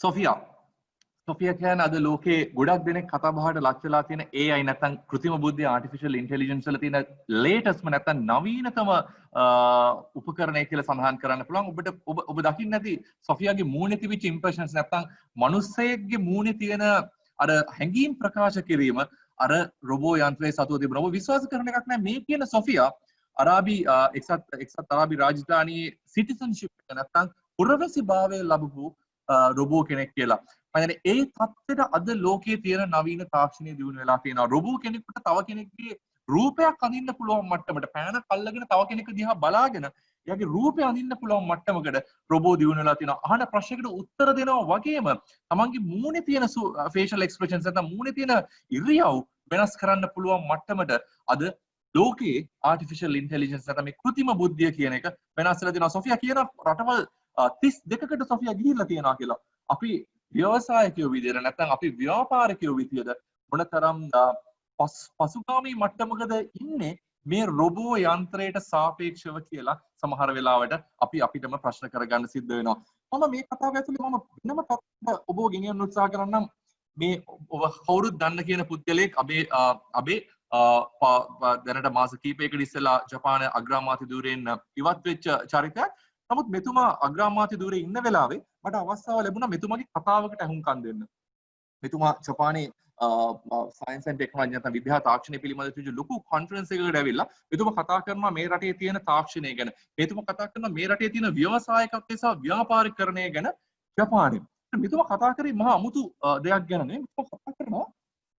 Sophia කියන්නේ අද ලෝකේ ගොඩක් දෙනෙක් කතා බහට ලක් වෙලා තියෙන AI නැත්නම් කෘත්‍රිම බුද්ධිය ආටිෆිෂල් ඉන්ටෙලිජන්ස් වල තියෙන ලේටස්ට්ම නැත්නම් නවීනතම උපකරණය කියලා සඳහන් කරන්න පුළුවන්. ඔබ දකින්න ඇති සොෆියාගේ මූණේ තිබිච්ච ඉම්ප්‍රෙෂන්ස් නැත්නම් මිනිස්සෙක්ගේ මූණේ තියෙන අර හැඟීම් ප්‍රකාශ කිරීම අර රොබෝ යන්ත්‍රයේ සතුව තිබුණා. ඔබ විශ්වාස කරන එකක් නෑ මේ කියන සොෆියා එක්සත් අරාබි රාජධානියේ සිටිසන්ෂිප් එක නැත්නම් පුරවැසිභාවය ලැබපු රොබෝ කෙනෙක් කියලා. මම ඒ තත්ත්වෙට අද ලෝකයේ තියෙන නවීන තාක්ෂණය දියුණු වෙලා තියෙනවා. රොබෝ කෙනෙකුට තව කෙනෙක්ගේ රූපයක් අඳින්න පුළුවන් මට්ටමට පෑනක් අල්ලගෙන තව කෙනෙක් දිහා බලාගෙන එයාගේ රූපය අඳින්න පුළුවන් මට්ටමකට රොබෝ දියුණු වෙලා තියෙනවා. අහන ප්‍රශ්නයකට උත්තර දෙනවා වගේම තමන්ගේ මූණේ තියෙන facial expressions නැත්නම් මූණේ තියෙන ඉරියව් වෙනස් කරන්න පුළුවන් මට්ටමට අද ලෝකයේ artificial intelligence නැත්නම් මේ කෘත්‍රිම බුද්ධිය කියන එක වෙනස් වෙලා තියෙනවා. සොෆියා කියන රටවල් 32කට සොෆියා ගිහිල්ලා තියෙනවා කියලා. අපි ව්‍යවසායකයෝ විදියට නැත්නම් අපි ව්‍යාපාරිකයෝ විදියට මොනතරම් පසුගාමී මට්ටමකද ඉන්නේ මේ රොබෝ යන්ත්‍රයට සාපේක්ෂව කියලා සමහර වෙලාවට අපිටම ප්‍රශ්න කරගන්න සිද්ධ වෙනවා. මම මේ කතාව ඇතුලේ මම වෙනම පැත්තකට ඔබව ගෙනියන්න උත්සාහ කරන්නම්. මේ ඔබ කවුරුත් දන්න කියන පුද්ගලයෙක් අබේ දැනට මාස කිහිපයකට ඉස්සෙල්ලා ජපාන අග්‍රාමාත්‍ය ධූරයෙන් ඉවත් වෙච්ච චරිතයක්. නමුත් මෙතුමා අග්‍රාමාත්‍ය ධූරයේ ඉන්න වෙලාවේ මට අවස්ථාව ලැබුණා මෙතුමාගේ කතාවකට අහුම්කම් දෙන්න. මෙතුමා ජපානයේ සයන්ස් ඇන්ඩ් ටෙක්නොලොජි නැත්නම් විද්‍යා තාක්ෂණය පිළිබඳව තිබුණු ලොකු කොන්ෆරන්ස් එකකට ඇවිල්ලා මෙතුමා කතා කරනවා මේ රටේ තියෙන තාක්ෂණය ගැන. මෙතුමා කතා කරනවා මේ රටේ තියෙන ව්‍යවසායකත්වය සහ ව්‍යාපාරිකරණය ගැන ජපානයේ. මෙතුමා කතා කරේ මහා අමුතු දෙයක් ගැන නෙවෙයි. මෙතුමා කතා කරනවා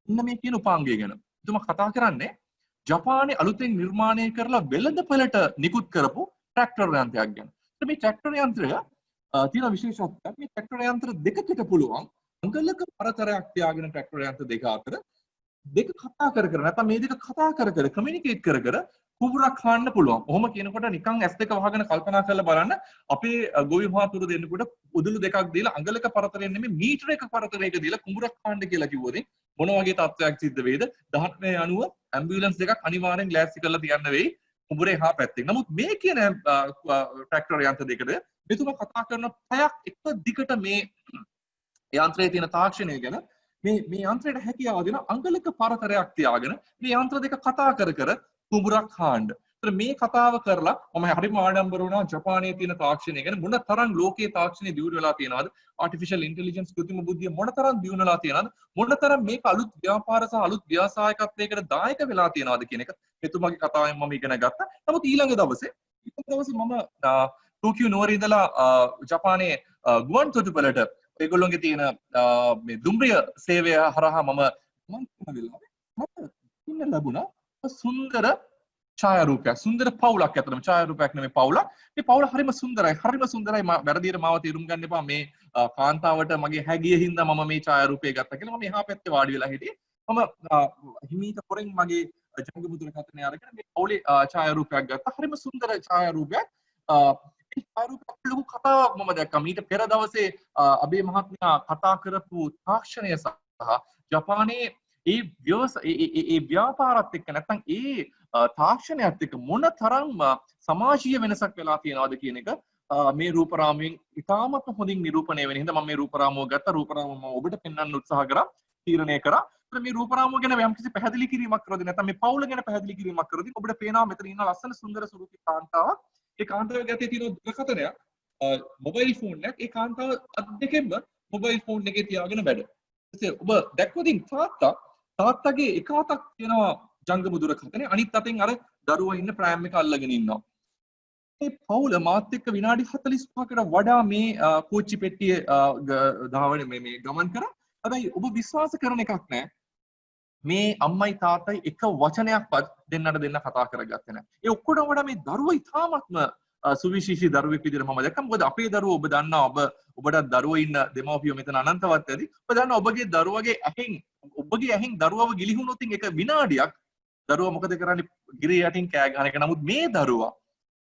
ඉන්න මේ කියන උපාංගය ගැන. මෙතුමා කතා කරන්නේ ජපානයේ අලුතෙන් නිර්මාණය කරලා වෙළඳපළට නිකුත් කරපු ට්‍රැක්ටර් යන්ත්‍රයක් ගැන. මේ ට්‍රැක්ටර් යන්ත්‍රය තියෙන විශේෂත්වයක් මේ ට්‍රැක්ටර් යන්ත්‍ර දෙකකට පුළුවන් අඟලක පරතරයක් තියාගෙන ට්‍රැක්ටර් යන්ත්‍ර දෙක අතර දෙක කතා කර නැත්නම් මේ දෙක කතා කර කමියුනිකේට් කර කුඹුරක් හාන්න පුළුවන්. ඔහොම කියනකොට නිකන් S2 වහගෙන කල්පනා කරලා බලන්න අපේ ගොවි මහතුරු දෙන්නකොට උදුළු දෙකක් දීලා අඟලක පරතරයෙන් නෙමෙයි මීටර එක පරතරයක දීලා කුඹුරක් හාන්න කියලා කිව්වොත් මොන වගේ තත්ත්වයක් සිද්ධ වෙයිද? 19 අණුව ඇම්බියුලන්ස් දෙකක් අනිවාර්යෙන් ග්ලාස් කරලා තියන්න වෙයි කුඹුරේ හා පැත්තෙන්. නමුත් මේ කියන ට්‍රැක්ටර් යන්ත්‍ර දෙකද මෙතුමා කතා කරන පැයක් එක දිගට මේ යන්ත්‍රයේ තියෙන තාක්ෂණය ගැන මේ යන්ත්‍රයට හැකියාව දෙන අඟලක පරතරයක් තියාගෙන මේ යන්ත්‍ර දෙක කතා කර කුඹුරක් හාන්න. ඒතර මේ කතාව කරලා මම හරිම ආඩම්බර වුණා ජපානයේ තියෙන තාක්ෂණය ගැන මොන තරම් ලෝකයේ තාක්ෂණය දියුණු වෙලා තියෙනවද ආටිෆිෂල් ඉන්ටෙලිජන්ස් කෘත්‍රිම බුද්ධිය මොන තරම් දියුණු වෙලා තියෙනවද මොන තරම් මේක අලුත් ව්‍යාපාර සහ අලුත් ව්‍යවසායකත්වයකට දායක වෙලා තියෙනවද කියන එක මෙතුමාගේ කතාවෙන් මම ඉගෙන ගත්තා. නමුත් ඊළඟ දවසේ මම ටෝකියෝ නුවර ඉඳලා ජපානයේ ගුවන් තොටුපළට ඒගොල්ලෝගේ තියෙන මේ දුම්රිය සේවය හරහා මම කරන වෙලාවේ මට ඉන්න ලැබුණා සුන්දර ඡායාරූපයක් සුන්දර පවුලක් අතරම ඡායාරූපයක් නෙමෙයි පවුලක් මේ පවුල හරිම සුන්දරයි වැරදියට මාව තේරුම් ගන්න එපා මේ කාන්තාවට මගේ හැගිය හින්දා මම මේ ඡායාරූපය ගත්තා කියලා මම එහා පැත්තේ වාඩි වෙලා හිටියේ මම හිමීට පොරෙන් මගේ ජංගමුදුර කතනේ අරගෙන මේ පවුලේ ඡායාරූපයක් ගත්තා හරිම සුන්දර ඡායාරූපයක් මේ ඡායාරූපයක් ලොකු කතාවක් මම දැක්කා මීට පෙර දවසේ අබේ මහත්මයා කතා කරපු තාක්ෂණය සහ ජපානයේ ඒ ව්‍යාපාරත් එක්ක නැත්නම් ඒ තාක්ෂණයත් එක්ක මොන තරම් සමාජීය වෙනසක් වෙලා තියෙනවද කියන එක මේ රූපරාමුවෙන් ඉතාමත් හොඳින් නිරූපණය වෙන හින්දා මම මේ රූපරාමුව ගත්ත රූපරාමුව මම ඔබට පෙන්වන්න උත්සාහ කරා තීරණය කරා. මේ රූපරාමුව ගැන යම්කිසි පැහැදිලි කිරීමක් කරද්දී නැත්නම් මේ පවුල ගැන පැහැදිලි කිරීමක් කරද්දී ඔබට පේනවා මෙතන ඉන්න ලස්සන සුන්දර සුරුපි කාන්තාවක්. ඒ කාන්තාවගේ අතේ තියෙන දුරකථනයක් මොබයිල් ෆෝන් එකක්. ඒ කාන්තාව අත් දෙකෙන්ම මොබයිල් ෆෝන් එකේ තියාගෙන වැඩ. ඔබ දැක්වදින් තාත්තගේ එක අතක් තියෙනවා ජංගම දුරකථනය අනිත් අතෙන් අර දරුවා ඉන්න ප්‍රෑම් එක අල්ලගෙන ඉන්නවා. මේ පවුල මාත් එක්ක විනාඩි 45කට වඩා මේ කෝච්චි පෙට්ටියේ ධාවන මේ ගමන් කරා. හැබැයි ඔබ විශ්වාස කරන එකක් නෑ. මේ අම්මයි තාත්තයි එක වචනයක්වත් දෙන්න කතා කරගත්තේ නෑ. ඒ ඔක්කොටම වඩා මේ දරුවා ඉතාමත්ම සුවිශේෂී දරුවෙක් විදිහට මම දැක්කා. මොකද අපේ දරුවෝ ඔබ දන්නවා ඔබට දරුවෝ ඉන්න දෙමව්පියෝ මෙතන අනන්තවත් ඇති. ඔබ දන්නවා ඔබගේ දරුවගේ ඇහෙන් දරුවව ගිලිහුණොත් එක විනාඩියක් දරුවා මොකද කරන්නේ ගිරිය යටින් කෑ ගහන එක. නමුත් මේ දරුවා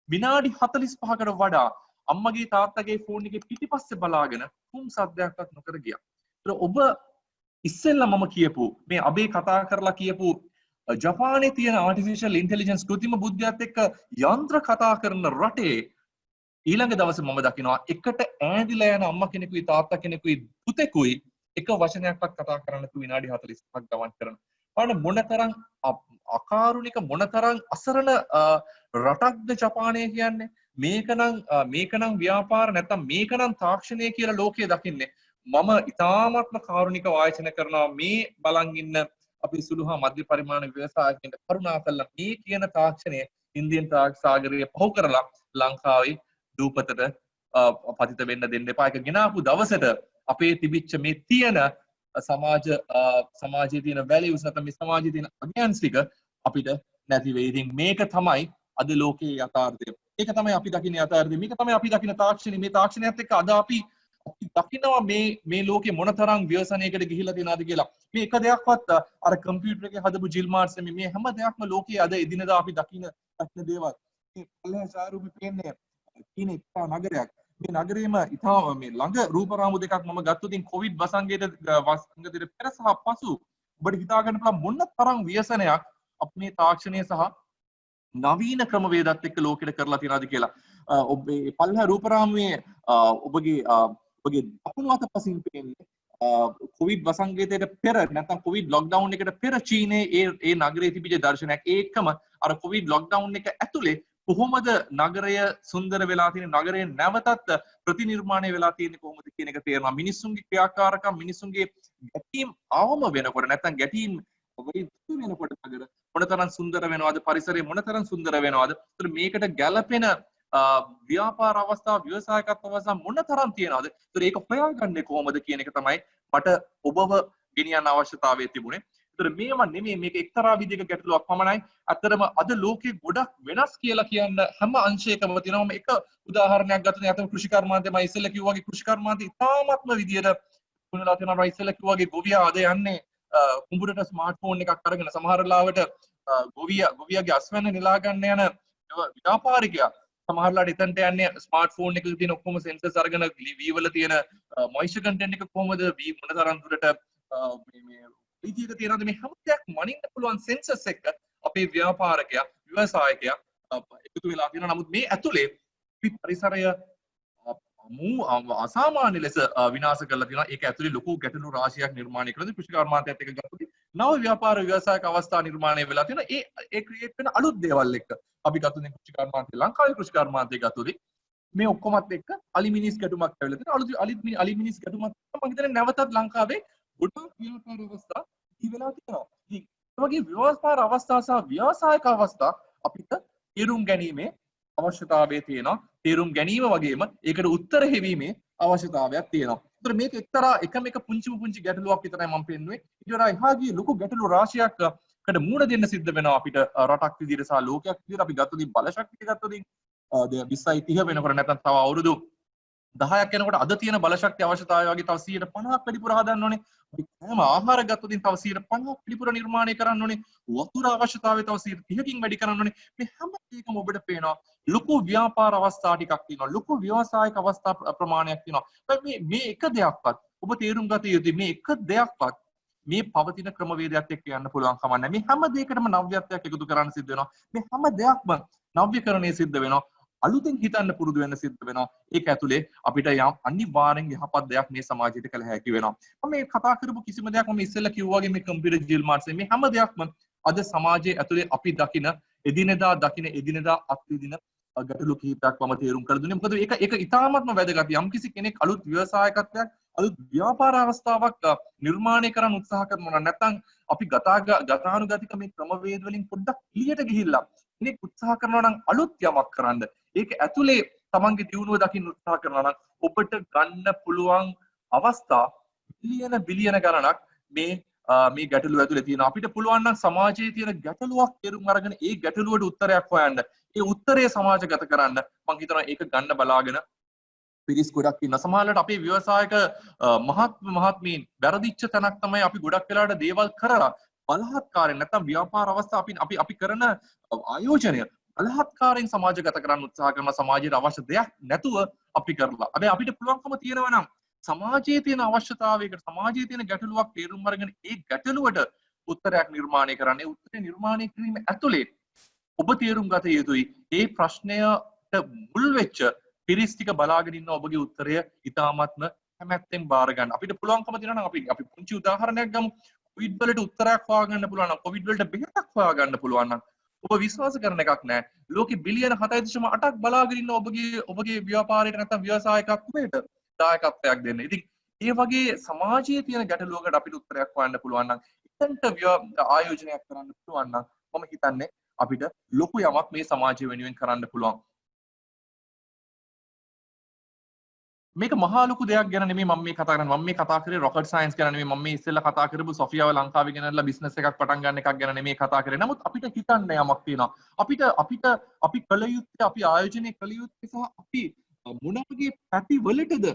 විනාඩි 45කට වඩා අම්මගේ තාත්තගේ ෆෝන් එකේ පිටිපස්සේ බලාගෙන කුම් සද්දයක්වත් නොකර ගියා. ඒතර ඔබ ඉස්සෙල්ලා මම කියපු මේ අබේ කතා කරලා කියපු ජපානයේ තියෙන ආටිෆිෂල් ඉන්ටෙලිජන්ස් කෘත්‍රිම බුද්ධියත් එක්ක යන්ත්‍ර කතා කරන රටේ ඊළඟ දවසේ මම දකිනවා එකට ඈඳිලා යන අම්මා කෙනෙකුයි තාත්තා කෙනෙකුයි පුතෙකුයි එක වචනයක්වත් කතා කරන්න තු විනාඩි 45ක් ගමන් කරනවා. බලන්න මොනතරම් අකාරුණික මොනතරම් අසරණ රටක්ද ජපානය කියන්නේ. මේකනම් ව්‍යාපාර නැත්තම් මේකනම් තාක්ෂණය කියලා ලෝකයේ දකින්නේ. මම ඉතාමත්ම කාරුණික වාචන කරනවා මේ බලන් ඉන්න අපි සුළු හා මධ්‍ය පරිමාණ ව්‍යවසායකින්ට කරුණා කළා මේ කියන තාක්ෂණය ඉන්දියන් තාක්ෂාගරය පහු කරලා ලංකාවේ දූපතට පතිත වෙන්න දෙන්න එපා. ඒක ගෙනාපු දවසට අපේ තිබිච්ච මේ තියෙන සමාජයේ තියෙන values නැත්නම් මේ සමාජයේ තියෙන against ටික අපිට නැති වෙයි. ඉතින් මේක තමයි අද ලෝකයේ යථාර්ථය. ඒක තමයි අපි දකින්න යථාර්ථය. මේක තමයි අපි දකින්න තාක්ෂණය. මේ තාක්ෂණයත් එක්ක අද අපි දකින්නවා මේ ලෝකේ මොනතරම් ව්‍යසනයකට ගිහිලා තියෙනවද කියලා. මේ එක දෙයක්වත් අර කම්පියුටර් එකේ හදපු ජිල් මාර්ස් මේ හැම දෙයක්ම ලෝකයේ අද එදිනදා අපි දකින්න දේවල්. මේ පල්ලෙහා ශාරුපි පේන්නේ තියෙන ඉතා නගරයක්. මේ නගරේම ඉතාම මේ ළඟ රූපරාමු දෙකක් මම ගත්තොත් ඉතින් කොවිඩ් වසංගතයට පෙර සහ පසු ඔබට හිතා ගන්න පුළුවන් මොන තරම් ව්‍යසනයක් අපේ තාක්ෂණය සහ නවීන ක්‍රමවේදත් එක්ක ලෝකෙට කරලා තියෙනවද කියලා. ඔබේ පල්ලෙහා රූපරාමුවේ ඔබගේ දකුණු අත පසින් පේන්නේ කොවිඩ් වසංගතයට පෙර නැත්නම් කොවිඩ් ලොක්ඩවුන් එකට පෙර චීනයේ ඒ නගරයේ තිබිච්ච දර්ශනයක්. ඒකම අර කොවිඩ් ලොක්ඩවුන් එක ඇතුලේ කොහොමද නගරය සුන්දර වෙලා තියෙන්නේ, නගරය නැවතත් ප්‍රතිනිර්මාණය වෙලා තියෙන්නේ කොහොමද කියන එක තේරෙනවා. මිනිස්සුන්ගේ ක්‍රියාකාරකම් මිනිස්සුන්ගේ ගැටීම් ආවම වෙනකොට නැත්නම් ගැටීම් වෙනකොට නගර මොනතරම් සුන්දර වෙනවද, පරිසරය මොනතරම් සුන්දර වෙනවද. ඒතර මේකට ගැළපෙන ව්‍යාපාර අවස්ථා ව්‍යවසායකත්ව අවස්ථා මොනතරම් තියනවද. ඒතර ඒක හොයාගන්නේ කොහොමද කියන එක තමයි මට ඔබව ගෙනියන්න අවශ්‍යතාවය තිබුණේ. ඒතර මේව නෙමෙයි මේක එක්තරා විදිහක ගැටලුවක් පමණයි. අතරම අද ලෝකේ ගොඩක් වෙනස් කියලා කියන්න හැම අංශයකම තියෙනවා. මම එක උදාහරණයක් ගත්තොත් අතම කෘෂිකර්මාන්තය මම ඉස්සෙල්ලා කිව්වා වගේ කෘෂිකර්මාන්තය ඉතාමත්ම විදියට වුණලා තියෙනවා. මම ඉස්සෙල්ලා කිව්වා වගේ ගොවියා අද යන්නේ කුඹුරට ස්මාර්ට්ෆෝන් එකක් අරගෙන සමහර ලාවට ගොවියාගේ අස්වැන්න නෙලා ගන්න යන ව්‍යාපාරිකයා සමහරලාට එතනට යන්නේ ස්මාර්ට්ෆෝන් එකක තියෙන ඔක්කොම සෙන්සර්ස් අරගෙන වී වල තියෙන මොයිස්චර් කන්ටෙන්ට් එක කොහොමද වී මොන තරම් දුරට මේ විදියට තියෙනවද මේ හැම දෙයක් මනින්න පුළුවන් සෙන්සර්ස් එක්ක අපේ ව්‍යාපාරිකයා ව්‍යවසායකයා එකතු වෙලා තියෙනවා. නමුත් මේ ඇතුලේ පරිසරය අසාමාන්‍ය ලෙස විනාශ කරලා තියෙනවා. ඒක ඇතුලේ ලොකු ගැටලු රාශියක් නිර්මාණය කරලා කෘෂිකර්මාන්තයත් එක්ක ගත්තොත් නව ව්‍යාපාර ව්‍යවසායක අවස්ථා නිර්මාණය වෙලා තියෙනවා. ඒ ක්‍රියේට් වෙන අලුත් දේවල් එක්ක අපි ගත්තොත් දැන් කෘෂි කර්මාන්තය ලංකාවේ කෘෂි කර්මාන්තය ගත්තොත් මේ ඔක්කොමත් එක්ක අලිමිනිස් ගැටුමක් ඇවිල්ලා තියෙනවා. අලිමිනිස් ගැටුමක් මම හිතන්නේ නැවතත් ලංකාවේ ගොඩක් ව්‍යාපාර අවස්ථා ඉහි වෙලා තියෙනවා. ඉතින් ඒ වගේ ව්‍යාපාර අවස්ථා සහ ව්‍යවසායක අවස්ථා අපිට තේරුම් ගැනීමේ අවශ්‍යතාවය තියෙනවා. තේරුම් ගැනීම වගේම ඒකට උත්තර හෙවීමේ අවශ්‍යතාවයක් තියෙනවා. ඒතර මේක එක්තරා එකම පුංචි ගැටලුවක් විතරයි මම පෙන්නුවේ. ඊට වඩා එහා ගිය ලොකු ගැටලු රාශියක්කට මුහුණ දෙන්න සිද්ධ වෙනවා අපිට රටක් විදිහට සහ ලෝකයක් විදිහට අපි ගත්තොත් බල ශක්තිය ගත්තොත් 20 30 වෙනකොට නැත්නම් තව අවුරුදු 10ක් යනකොට අද තියෙන බල ශක්තිය අවශ්‍යතාවය වගේ තව 150ක් වැඩිපුර හදන්න ඕනේ. අපි හැම ආහාර ගත්තොත් තව 150ක් වැඩිපුර නිර්මාණය කරන්න ඕනේ. වතුර අවශ්‍යතාවය තව 130කින් වැඩි කරන්න ඕනේ. මේ හැම එකම ඔබට පේනවා ලොකු ව්‍යාපාර අවස්ථා ටිකක් තියෙනවා. ලොකු ව්‍යවසායක අවස්ථා ප්‍රමාණයක් තියෙනවා. මේ එක දෙයක්වත් ඔබ තේරුම් ගත යුතුයි. මේ එක දෙයක්වත් මේ පවතින ක්‍රමවේදයක් එක්ක යන්න පුළුවන් කම නැහැ. මේ හැම දෙයකටම නව්‍යත්වයක් එකතු කරන්න සිද්ධ වෙනවා. මේ හැම දෙයක්ම නව්‍යකරණය සිද්ධ වෙනවා. අලුතෙන් හිතන්න පුරුදු වෙන්න සිද්ධ වෙනවා. ඒක ඇතුලේ අපිට යම් අනිවාර්යෙන් යහපත් දෙයක් මේ සමාජයට කළ හැකි වෙනවා. මම මේ කතා කරපු කිසිම දෙයක් මම ඉස්සෙල්ලා කිව්වා වගේ මේ කම්පියුටර් ජිල් මාර්ක්ස් මේ හැම දෙයක්ම අද සමාජයේ ඇතුලේ අපි දකින එදිනෙදා අත්විදින ගැටලු කිහිපයක් මම තේරුම් කර දුන්නේ. මොකද ඒක ඉතාමත්ම වැදගත්. යම්කිසි කෙනෙක් අලුත් ව්‍යවසායකත්වයක් අලුත් ව්‍යාපාර අවස්ථාවක් නිර්මාණය කරන්න උත්සාහ කරනවා නැත්නම් අපි ගතානුගතික මේ ක්‍රමවේද වලින් පොඩ්ඩක් එළියට ගිහිල්ලා කෙනෙක් උත්සාහ කරනවා නම් අලුත් යමක් කරන්න ඒක ඇතුලේ තමන්ගේ දියුණුව දකින්න උත්සාහ කරනවා නම් ඔබට ගන්න පුළුවන් අවස්ථා බිලියන ගණනක් මේ ගැටලුව ඇතුලේ තියෙනවා. අපිට පුළුවන් නම් සමාජයේ තියෙන ගැටලුවක් තේරුම් අරගෙන ඒ ගැටලුවට උත්තරයක් හොයන්න. ඒ උත්තරය සමාජගත කරන්න මම හිතනවා ඒක ගන්න බලාගෙන පිරිස් ගොඩක් ඉන්නවා. සමහරවිට අපේ ව්‍යවසායක මහත්මීන් වැරදිච්ච තැනක් තමයි අපි ගොඩක් වෙලාවට දේවල් කරලා බලහත්කාරයෙන් නැත්නම් ව්‍යාපාර අවස්ථා අපි කරන ආයෝජනය බලහත්කාරයෙන් සමාජගත කරන්න උත්සාහ කරන සමාජයට අවශ්‍ය දෙයක් නැතුව අපි කරලා. හැබැයි අපිට පුළුවන්කම තියෙනවා නම් සමාජයේ තියෙන අවශ්‍යතාවයකට සමාජයේ තියෙන ගැටලුවක් තේරුම් අරගෙන ඒ ගැටලුවට උත්තරයක් නිර්මාණය කරන්න. ඒ උත්තරේ නිර්මාණය කිරීම ඇතුලේ ඔබ තේරුම් ගත යුතුයි ඒ ප්‍රශ්නයට මුල් වෙච්ච පිරිස් ටික බලාගෙන ඉන්න ඔබගේ උත්තරය ඉතාමත්ම කැමැත්තෙන් බාර ගන්න. අපිට පුළුවන්කම තියෙනවා නම් අපි පුංචි උදාහරණයක් ගමු. කොවිඩ් වලට උත්තරයක් හොයාගන්න පුළුවන් නම් කොවිඩ් වලට බෙහෙතක් හොයාගන්න පුළුවන් නම් ඔබ විශ්වාස කරන එකක් නෑ. ලෝකෙ බිලියන 7.8ක් බලාගෙන ඉන්න ඔබගේ ව්‍යාපාරයට නැත්නම් ව්‍යවසායකත්වයට දායකත්වයක් දෙන්න. ඉතින් ඒ වගේ සමාජයේ තියෙන ගැටලුවකට අපිට උත්තරයක් හොයන්න පුළුවන් නම් එතනට ආයෝජනයක් කරන්න පුළුවන් නම් මම හිතන්නේ අපිට ලොකු යමක් මේ සමාජය වෙනුවෙන් කරන්න පුළුවන්. මේක මහා ලොකු දෙයක් ගැන නෙමෙයි මම මේ කතා කරන්නේ. මම මේ කතා කරේ රොකට් සයන්ස් ගැන නෙමෙයි. මම මේ ඉස්සෙල්ලා කතා කරපු සොෆියාව ලංකාවේ ගෙනල්ලා බිස්නස් එකක් පටන් ගන්න එකක් ගැන නෙමෙයි කතා කරේ. නමුත් අපිට හිතන්න යමක් තියෙනවා. අපි කළ යුත්තේ අපි ආයෝජනය කළ යුත්තේ සහ අපි මොන වගේ පැති වලටද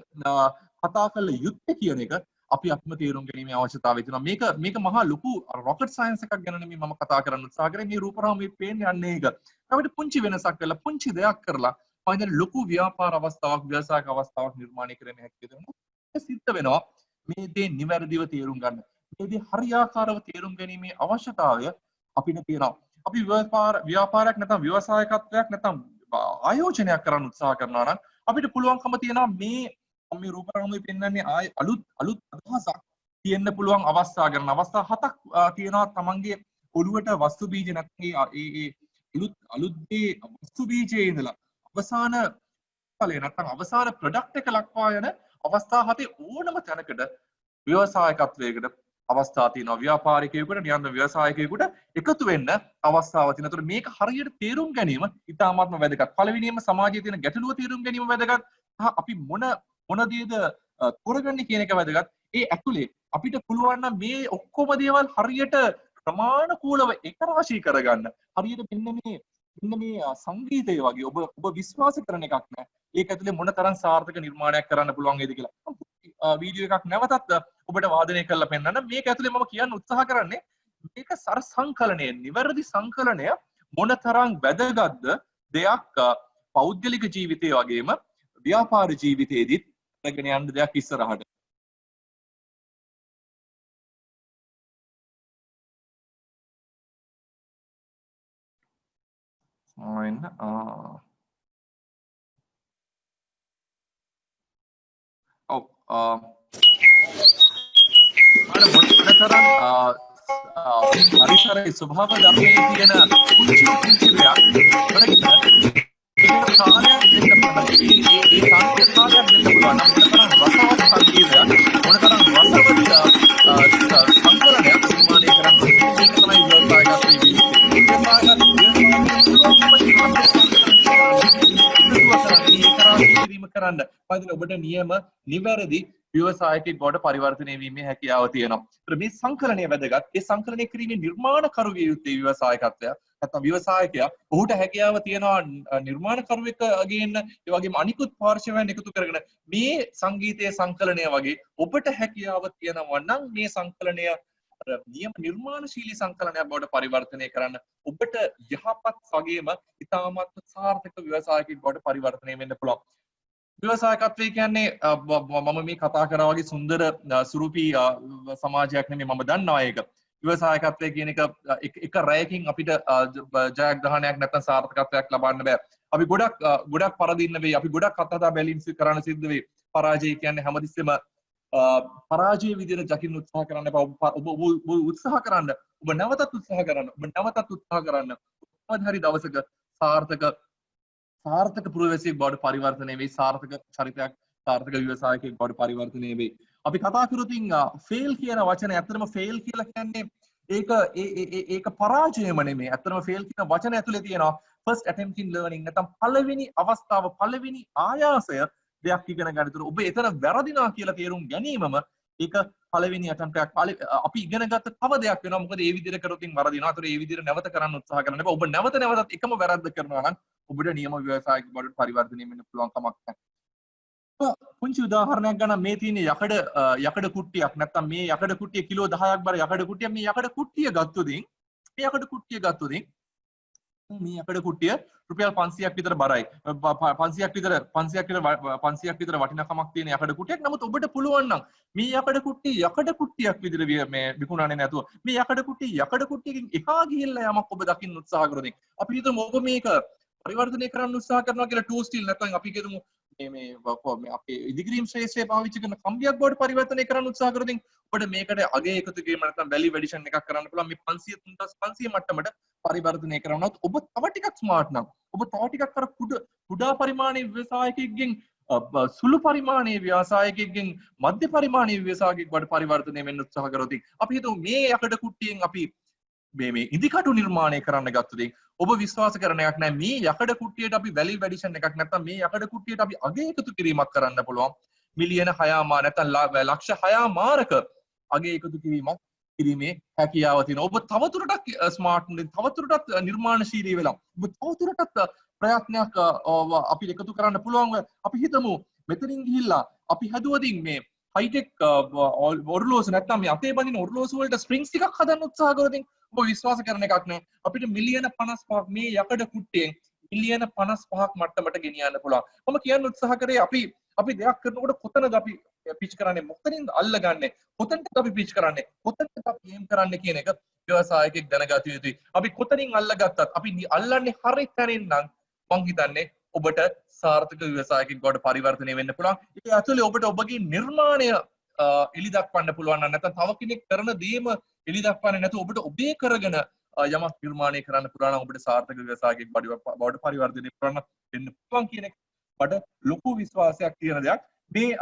කතා කළ යුත්තේ කියන එක අපි අත්ම තේරුම් ගැනීමේ අවශ්‍යතාවය තියෙනවා. මේක මහා ලොකු රොකට් සයන්ස් එකක් ගැන නෙමෙයි මම කතා කරන්න උත්සාහ කරේ. මේ රූපරාමයේ පේන්නේ යන්නේ ඒක. අපිට පුංචි වෙනසක් කරලා පුංචි දෙයක් කරලා මම ලොකු ව්‍යාපාර අවස්ථාවක් ව්‍යවසායක අවස්ථාවක් නිර්මාණය කරන්න හැකියි දෙනවා. ඒක සිද්ධ වෙනවා මේ දේ නිවැරදිව තේරුම් ගන්න. මේ දේ හරියාකාරව තේරුම් ගැනීමේ අවශ්‍යතාවය අපිට තියෙනවා. අපි ව්‍යාපාරයක් නැත්නම් ව්‍යවසායකත්වයක් නැත්නම් ආයෝජනයක් කරන්න උත්සාහ කරනවා නම් අපිට පුළුවන්කම තියෙනවා මේ රූපරාමයේ පෙන්වන්නේ අලුත් අදහසක් තියෙන්න පුළුවන් අවස්ථා ගන්න. අවස්ථා 7ක් තියෙනවා තමන්ගේ ඔළුවට වස්තු බීජ නැත්නම් ඒ අලුත් දේ වස්තු බීජයේ ඉඳලා අවසාන ඵලය නැත්නම් අවසාන ප්‍රොඩක්ට් එක ලක්වා යන අවස්ථා 7 ඕනම තැනකට ව්‍යවසායකත්වයකට අවස්ථා තියෙනවා. ව්‍යාපාරිකයෙකුට නියම ව්‍යවසායකයෙකුට එකතු වෙන්න අවස්ථාවක් තියෙනවා. ඒතර මේක හරියට තේරුම් ගැනීම ඉතාමත්ම වැදගත්. පළවෙනියෙන්ම සමාජයේ තියෙන ගැටලුව තේරුම් ගැනීම වැදගත්. අපි මොන දේද තෝරගන්නේ කියන එක වැදගත්. ඒ ඇතුලේ අපිට පුළුවන් නම් මේ ඔක්කොම දේවල් හරියට ක්‍රමානුකූලව එක රාශී කරගන්න. හරියට මෙන්න මේ සංගීතය වගේ ඔබ විශ්වාස කරන එකක් නෑ. ඒක ඇතුලේ මොන තරම් සාර්ථක නිර්මාණයක් කරන්න පුළුවන් වේද කියලා. වීඩියෝ එකක් නැවතත් ඔබට වාදනය කරලා පෙන්නන්න. මේක ඇතුලේ මම කියන්න උත්සාහ කරන්නේ මේක සර සංකලනය, නිවැරදි සංකලනය මොන තරම් වැදගත්ද දෙයක් පෞද්ගලික ජීවිතයේ වගේම ව්‍යාපාර ජීවිතයේදීත් රැගෙන යන්න දෙයක් ඉස්සරහට. පරිසරයේ ස්වභාව ධර්මයේ තියෙන පුංචි දෙයක් වරකිට ඒක කාලයක් දෙන්න පුළුවන්. ඒ සංකේත කාලයක් දෙන්න පුළුවන්. මොනතරම් රසවත් සංකේතයක් මොනතරම් රසවත් සංකලනයක් නිර්මාණය කරන්න මේක තමයි ව්‍යවසායකත්වයේ කරන්න පදින ඔබට නියම නිවැරදි ව්‍යවසායකයෙක් බවට පරිවර්තනය වීමේ හැකියාව තියෙනවා. ඒතර මේ සංකලනය වැදගත්. ඒ සංකලනය කිරීමේ නිර්මාණකරුවිය යුත්තේ ව්‍යවසායකත්වය. නැත්නම් ව්‍යවසායකයා ඔහුට හැකියාව තියෙනවා නිර්මාණකරුවෙක් ගේන්න ඒ වගේම අනිකුත් පාර්ශවයන් එකතු කරගෙන මේ සංගීතයේ සංකලනය වගේ ඔබට හැකියාව තියෙනවා නම් මේ සංකලනය නියම නිර්මාණශීලී සංකලනයක් බවට පරිවර්තනය කරන්න ඔබට යහපත් වගේම ඉතාමත් සාර්ථක ව්‍යවසායකයෙක් බවට පරිවර්තනය වෙන්න පුළුවන්. ව්‍යවසායකත්වය කියන්නේ මම මේ කතා කරා වගේ සුන්දර සුරුපී සමාජයක් නෙමෙයි මම දන්නවා ඒක. ව්‍යවසායකත්වය කියන එක රැයකින් අපිට ජයග්‍රහණයක් නැත්නම් සාර්ථකත්වයක් ලබන්න බෑ. අපි ගොඩක් පරදින්න වෙයි. අපි ගොඩක් අත්හදා බැලීම් කරන්න සිද්ධ වෙයි. පරාජය කියන්නේ හැමතිස්සෙම පරාජය විදිහට දකින්න උත්සාහ කරන්න එපා. ඔබ උත්සාහ කරන්න. ඔබ නැවතත් උත්සාහ කරන්න. ඔබ නැවතත් උත්සාහ කරන්න. කොහොමද හරි දවසක සාර්ථක පුරවැසියෙක් බවට පරිවර්තනය වෙයි. සාර්ථක චරිතයක් සාර්ථක ව්‍යවසායකයෙක් බවට පරිවර්තනය වෙයි. අපි කතා කරුතින් ෆේල් කියන වචනේ ඇත්තටම ෆේල් කියලා කියන්නේ ඒක පරාජයම නෙමෙයි. ඇත්තටම ෆේල් කියන වචනේ ඇතුලේ තියෙනවා first attempt in learning නැත්නම් පළවෙනි අවස්ථාව පළවෙනි ආයාසය දෙයක් ඉගෙන ගන්නතර ඔබ එතන වැරදිනා කියලා තේරුම් ගැනීමම ඒක පළවෙනි attempt එකක්. අපි ඉගෙන ගත්ත තව දෙයක් වෙනවා. මොකද ඒ විදිහට කරොතින් වරදිනවා. ඒතර ඒ විදිහට නැවත කරන්න උත්සාහ කරන්න එපා. ඔබ නැවතත් එකම වැරද්ද කරනවා නම් ඔබට නියම ව්‍යවසායක බවට පරිවර්තනය වෙන්න පුළුවන් කමක් නැහැ. පුංචි උදාහරණයක් ගන්න මේ තියෙන යකඩ කුට්ටියක් නැත්නම් මේ යකඩ කුට්ටිය කිලෝ 10ක් බර යකඩ කුට්ටිය මේ යකඩ කුට්ටිය ගත්තොතින් මේ යකඩ කුට්ටිය රුපියල් 500ක් විතර බරයි 500ක් විතර වටිනාකමක් තියෙන යකඩ කුට්ටියක්. නමුත් ඔබට පුළුවන් නම් මේ යකඩ කුට්ටියක් විතර මේ විකුණන්නේ නැතුව මේ යකඩ කුට්ටියකින් එකා ගිහිල්ලා යමක් ඔබ දකින්න උත්සාහ කරොතින් අපි හිතමු ඔබ මේක පරිවර්තනය කරන්න උත්සාහ කරනවා කියලා ටූ ස්ටිල් නැත්නම් අපි කියමු මේ අපේ ඉදිකිරීම් ශ්‍රේෂ්ඨය පාවිච්චි කරන කම්බියක් බවට පරිවර්තනය කරන්න උත්සාහ කරොතින් ඔබට මේකට අගය එකතු කිරීම නැත්නම් වැලියු ඇඩිෂන් එකක් කරන්න පුළුවන්. මේ 500 3500 මට්ටමට පරිවර්තනය කරනවත් ඔබ තව ටිකක් ස්මාර්ට් නම් ඔබ තව ටිකක් අර කුඩා පරිමාණයේ ව්‍යවසායකයෙක්ගෙන් සුළු පරිමාණයේ ව්‍යවසායකයෙක්ගෙන් මධ්‍ය පරිමාණයේ ව්‍යවසායකයෙක් බවට පරිවර්තනය වෙන්න උත්සාහ කරොතින් අපි හිතමු මේ යකඩ කුට්ටියෙන් අපි මේ ඉදිකටු නිර්මාණය කරන්න ගත්තොතින් ඔබ විශ්වාස කරනයක් නැහැ මේ යකඩ කුට්ටියට අපි වැලියු ඇඩිෂන් එකක් නැත්නම් මේ යකඩ කුට්ටියට අපි අගය එකතු කිරීමක් කරන්න පුළුවන්. මිලියන 6 නැත්නම් ලක්ෂ 6 මාරක අගය එකතු කිරීමේ හැකියාව තියෙනවා. ඔබ තවදුරටත් ස්මාර්ට් තවදුරටත් නිර්මාණශීලී වෙලා ඔබ තවදුරටත් ප්‍රයත්නයක් අපි එකතු කරන්න පුළුවන්. අපි හිතමු මෙතනින් ගිහිල්ලා අපි හදුවදින් මේ හයිටෙක් ඔරලෝසු නැත්නම් මේ අතේ බඳින ඔරලෝසු වලට ස්ප්‍රින්ග්ස් ටිකක් හදන්න උත්සාහ කරොතින් ඔබ විශ්වාස කරන එකක් නෑ අපිට මිලියන 55ක් මේ යකඩ කුට්ටියෙන් මිලියන 55ක් මට්ටමට ගෙනියන්න පුළුවන්. මම කියන්න උත්සාහ කරේ අපි දෙයක් කරනකොට කොතනද අපි පිච් කරන්නේ මොකටද අල්ලගන්නේ කොතනද අපි පිච් කරන්නේ කොතනද අපි එම් කරන්නේ කියන එක ව්‍යවසායකෙක් දැනගත යුතුයි. අපි කොතනින් අල්ලගත්තත් අපි අල්ලන්නේ හරි තැනින් නම් මං හිතන්නේ ඔබට සාර්ථක ව්‍යවසායකෙක් බවට පරිවර්තනය වෙන්න පුළුවන්. ඒක ඇතුලේ ඔබට ඔබගේ නිර්මාණය එලි දක්වන්න පුළුවන් නම් නැත්නම් තව කෙනෙක් කරන දේම එලි දක්වන්නේ නැතුව ඔබට ඔබේ කරගෙන යමක් නිර්මාණය කරන්න පුළුවන් නම් ඔබට සාර්ථක ව්‍යවසායකෙක් බවට පරිවර්තනය කරන්න වෙන්න පුළුවන් කියන එක මට ලොකු විශ්වාසයක් තියෙන දෙයක්. මේ